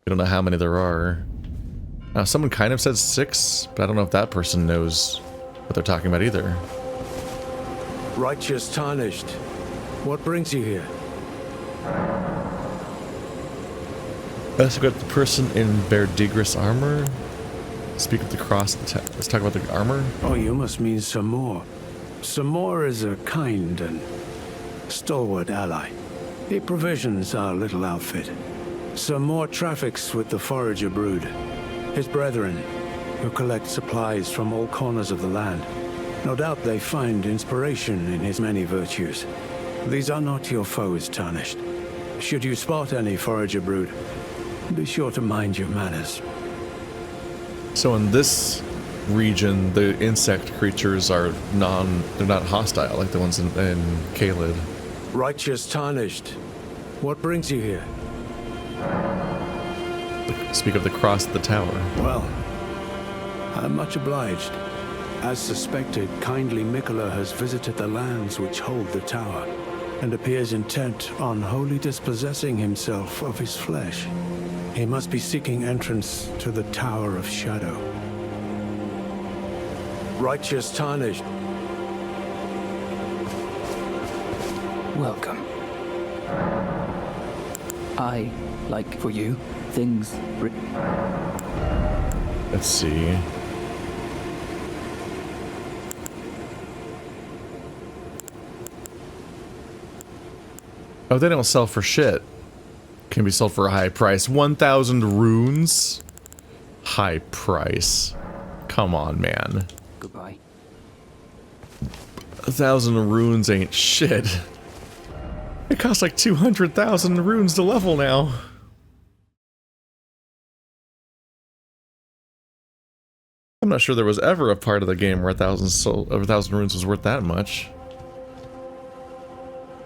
We don't know how many there are. Now, someone kind of said 6, but I don't know if that person knows what they're talking about either. Righteous Tarnished, what brings you here? Let's got the person in Verdigris armor. Speak of the cross. Let's talk about the armor. Oh, you must mean Samor. Samor is a kind and stalwart ally. He provisions our little outfit. Samor traffics with the forager brood, his brethren, who collect supplies from all corners of the land. No doubt they find inspiration in his many virtues. These are not your foes, Tarnished. Should you spot any forager brood, be sure to mind your manners. So in this region, the insect creatures are they're not hostile like the ones in Caelid. Righteous Tarnished, what brings you here? Speak of the cross at the tower. Well, I'm much obliged. As suspected, kindly Miquella has visited the lands which hold the tower, and appears intent on wholly dispossessing himself of his flesh. He must be seeking entrance to the Tower of Shadow. Righteous Tarnished. Welcome. I like for you things. Let's see. Oh, they don't sell for shit. Can be sold for a high price. 1,000 runes? High price. Come on, man. Goodbye. 1,000 runes ain't shit. It costs like 200,000 runes to level now. I'm not sure there was ever a part of the game where 1,000 runes was worth that much.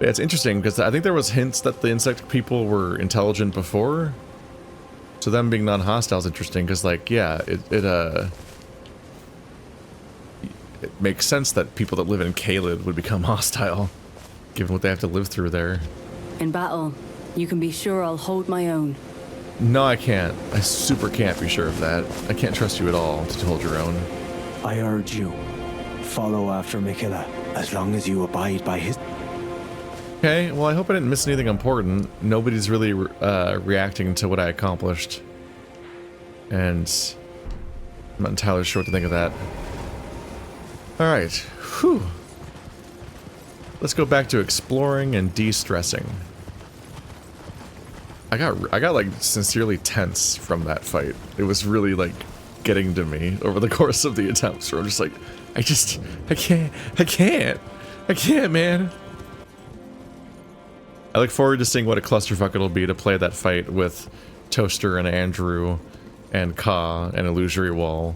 Yeah, it's interesting because I think there was hints that the insect people were intelligent before. So them being non-hostile is interesting because, like, yeah, it makes sense that people that live in Caelid would become hostile, given what they have to live through there. In battle, you can be sure I'll hold my own. No, I can't. I super can't be sure of that. I can't trust you at all to hold your own. I urge you, follow after Miquella, as long as you abide by his... Okay, well I hope I didn't miss anything important. Nobody's really reacting to what I accomplished. And I'm not entirely sure what to think of that. Alright, whew. Let's go back to exploring and de-stressing. I got like sincerely tense from that fight. It was really like getting to me over the course of the attempts where I'm just like, I can't, man. I look forward to seeing what a clusterfuck it'll be to play that fight with Toaster and Andrew and Ka and Illusory Wall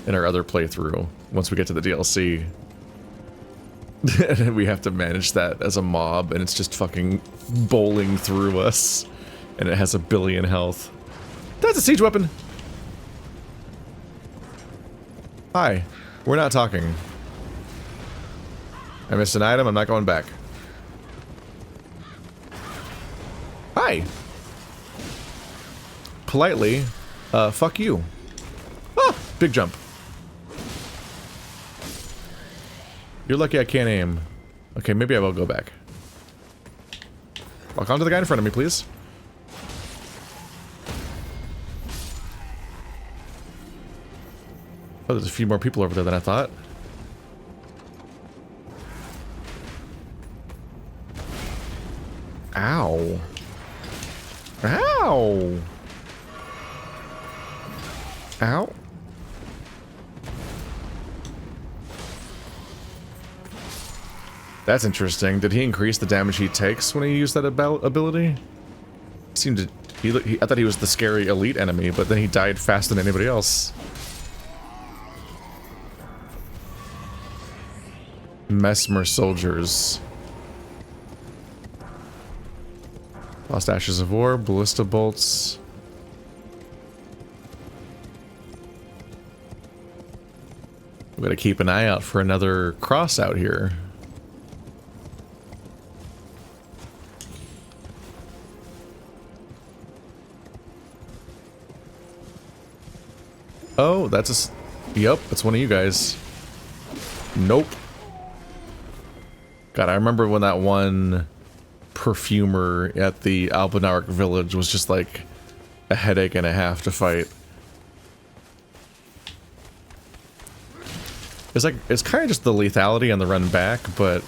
in our other playthrough once we get to the DLC. And we have to manage that as a mob and it's just fucking bowling through us and it has 1 billion health. That's a siege weapon! Hi. We're not talking. I missed an item, I'm not going back. Hi! Politely, fuck you. Ah! Big jump. You're lucky I can't aim. Okay, maybe I will go back. Walk onto the guy in front of me, please. Oh, there's a few more people over there than I thought. Ow. Ow. Ow. That's interesting. Did he increase the damage he takes when he used that ability? Seemed to... I thought he was the scary elite enemy, but then he died faster than anybody else. Mesmer soldiers. Lost Ashes of War, Ballista bolts. We gotta keep an eye out for another cross out here. Oh, that's a... Yep, that's one of you guys. Nope. God, I remember when that one perfumer at the Albinauric village was just like a headache and a half to fight. It's kind of just the lethality on the run back, but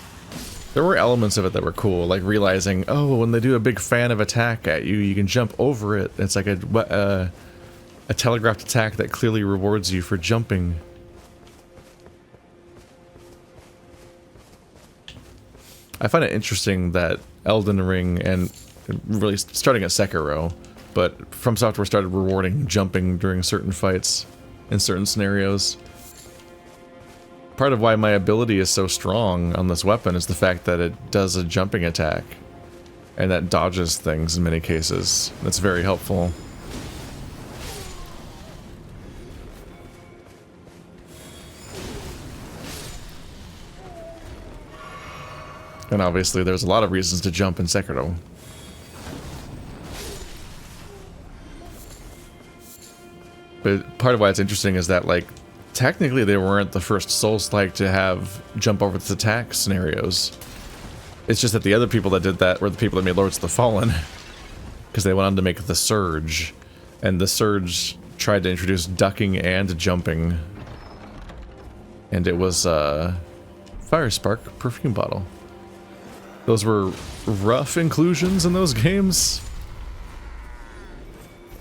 there were elements of it that were cool, like realizing, oh, when they do a big fan of attack at you, you can jump over it. It's like a telegraphed attack that clearly rewards you for jumping. I find it interesting that Elden Ring, and really starting at Sekiro, but From Software started rewarding jumping during certain fights in certain scenarios. Part of why my ability is so strong on this weapon is the fact that it does a jumping attack, and that dodges things in many cases. That's very helpful. And obviously there's a lot of reasons to jump in Sekiro. But part of why it's interesting is that, like, technically they weren't the first Souls-like to have jump over the attack scenarios. It's just that the other people that did that were the people that made Lords of the Fallen. Because they went on to make the Surge. And the Surge tried to introduce ducking and jumping. And it was, Fire Spark perfume bottle. Those were rough inclusions in those games.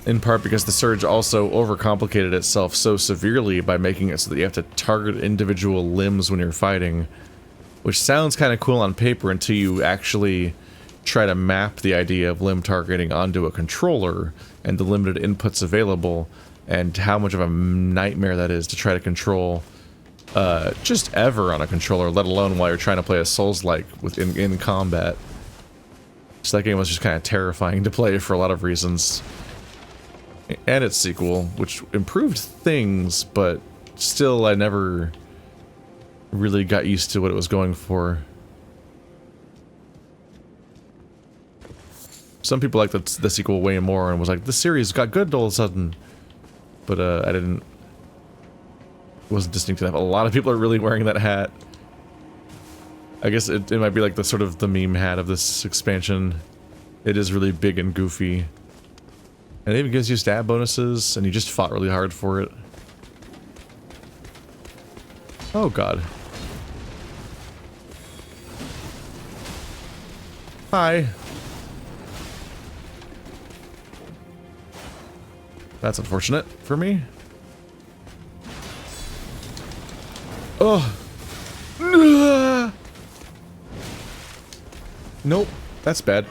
In part because the Surge also overcomplicated itself so severely by making it so that you have to target individual limbs when you're fighting. Which sounds kind of cool on paper until you actually try to map the idea of limb targeting onto a controller and the limited inputs available and how much of a nightmare that is to try to control just ever on a controller, let alone while you're trying to play a Souls-like in combat. So that game was just kind of terrifying to play for a lot of reasons. And its sequel, which improved things, but still I never really got used to what it was going for. Some people liked the sequel way more and was like, this series got good all of a sudden. But I didn't. wasn't distinct enough. A lot of people are really wearing that hat. I guess it might be like the sort of the meme hat of this expansion. It is really big and goofy. And it even gives you stab bonuses, and you just fought really hard for it. Oh god. Hi. That's unfortunate for me. Oh. Nope, that's bad.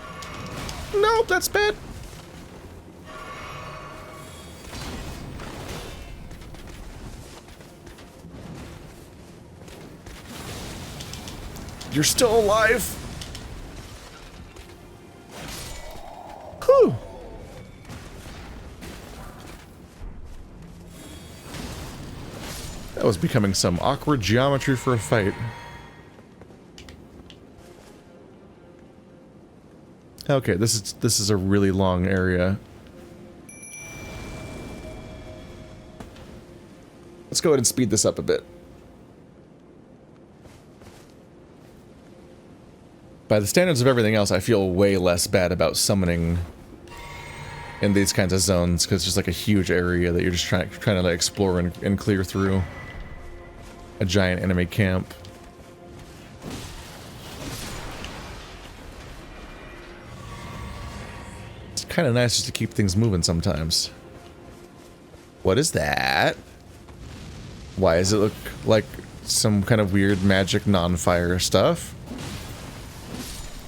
Nope, that's bad. You're still alive. Whew. That was becoming some awkward geometry for a fight. Okay, this is a really long area. Let's go ahead and speed this up a bit. By the standards of everything else, I feel way less bad about summoning in these kinds of zones, because it's just like a huge area that you're just trying to like explore and clear through. A giant enemy camp. It's kind of nice just to keep things moving sometimes. What is that? Why does it look like some kind of weird magic non-fire stuff?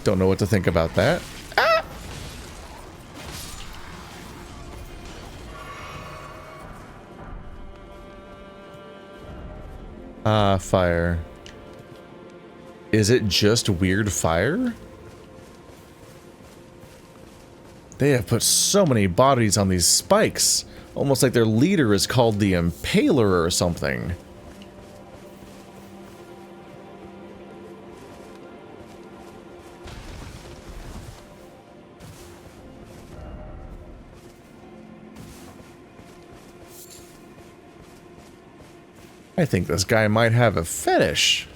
Don't know what to think about that. Ah! Ah, fire. Is it just weird fire? They have put so many bodies on these spikes. Almost like their leader is called the Impaler or something. I think this guy might have a fetish.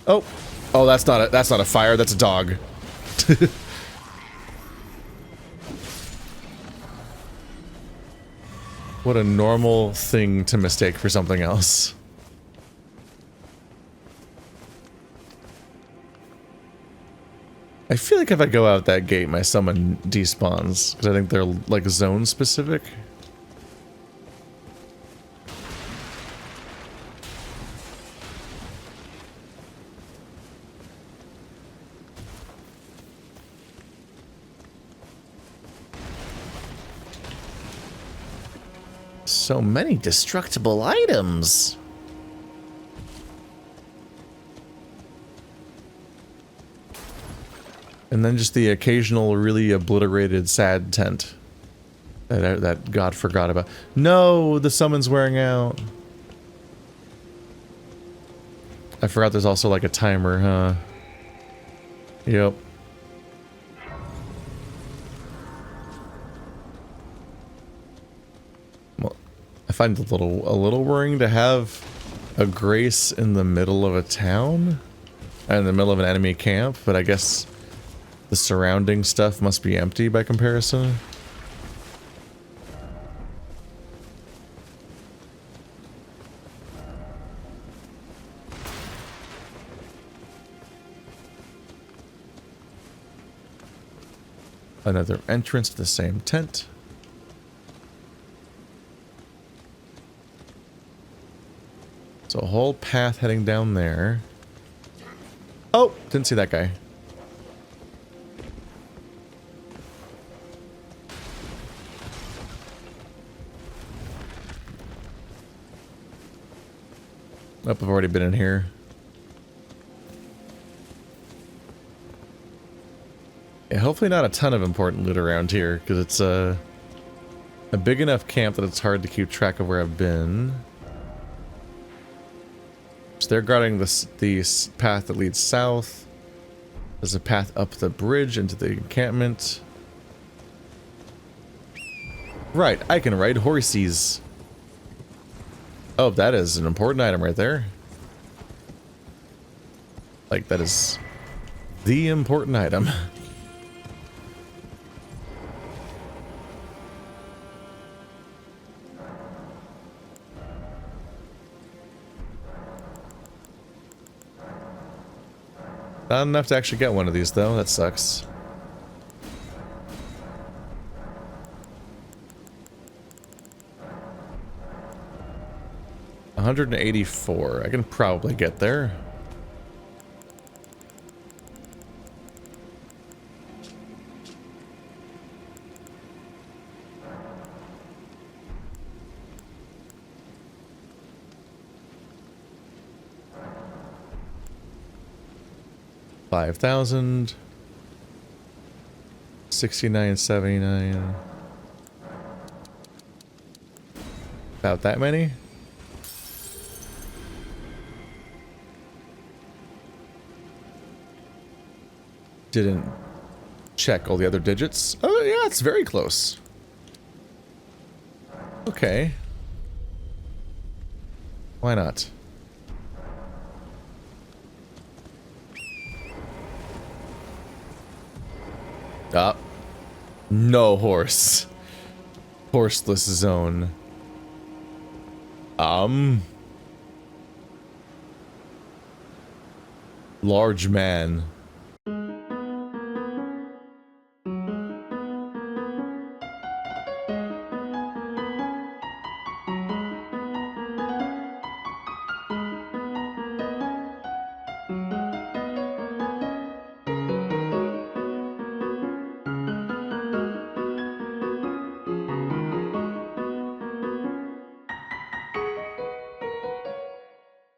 Oh, oh, that's not a fire. That's a dog. What a normal thing to mistake for something else. I feel like if I go out that gate, my summon despawns because I think they're like zone specific. So many destructible items. And then just the occasional really obliterated sad tent that God forgot about. No, the summon's wearing out. I forgot there's also like a timer, huh? Yep. I find it a little worrying to have a grace in the middle of a town and in the middle of an enemy camp, but I guess the surrounding stuff must be empty by comparison. Another entrance to the same tent. So a whole path heading down there. Oh, didn't see that guy. Oh, I've already been in here. Yeah, hopefully not a ton of important loot around here, because it's a big enough camp that it's hard to keep track of where I've been. So they're guarding the path that leads south. There's a path up the bridge into the encampment. Right, I can ride horses. Oh, that is an important item right there. Like, that is the important item. Not enough to actually get one of these, though. That sucks. $184. I can probably get there. $5,000. 69.79. About that many? Didn't check all the other digits. Oh yeah, it's very close. Okay. Why not? Ah. No horse. Horseless zone. Large man.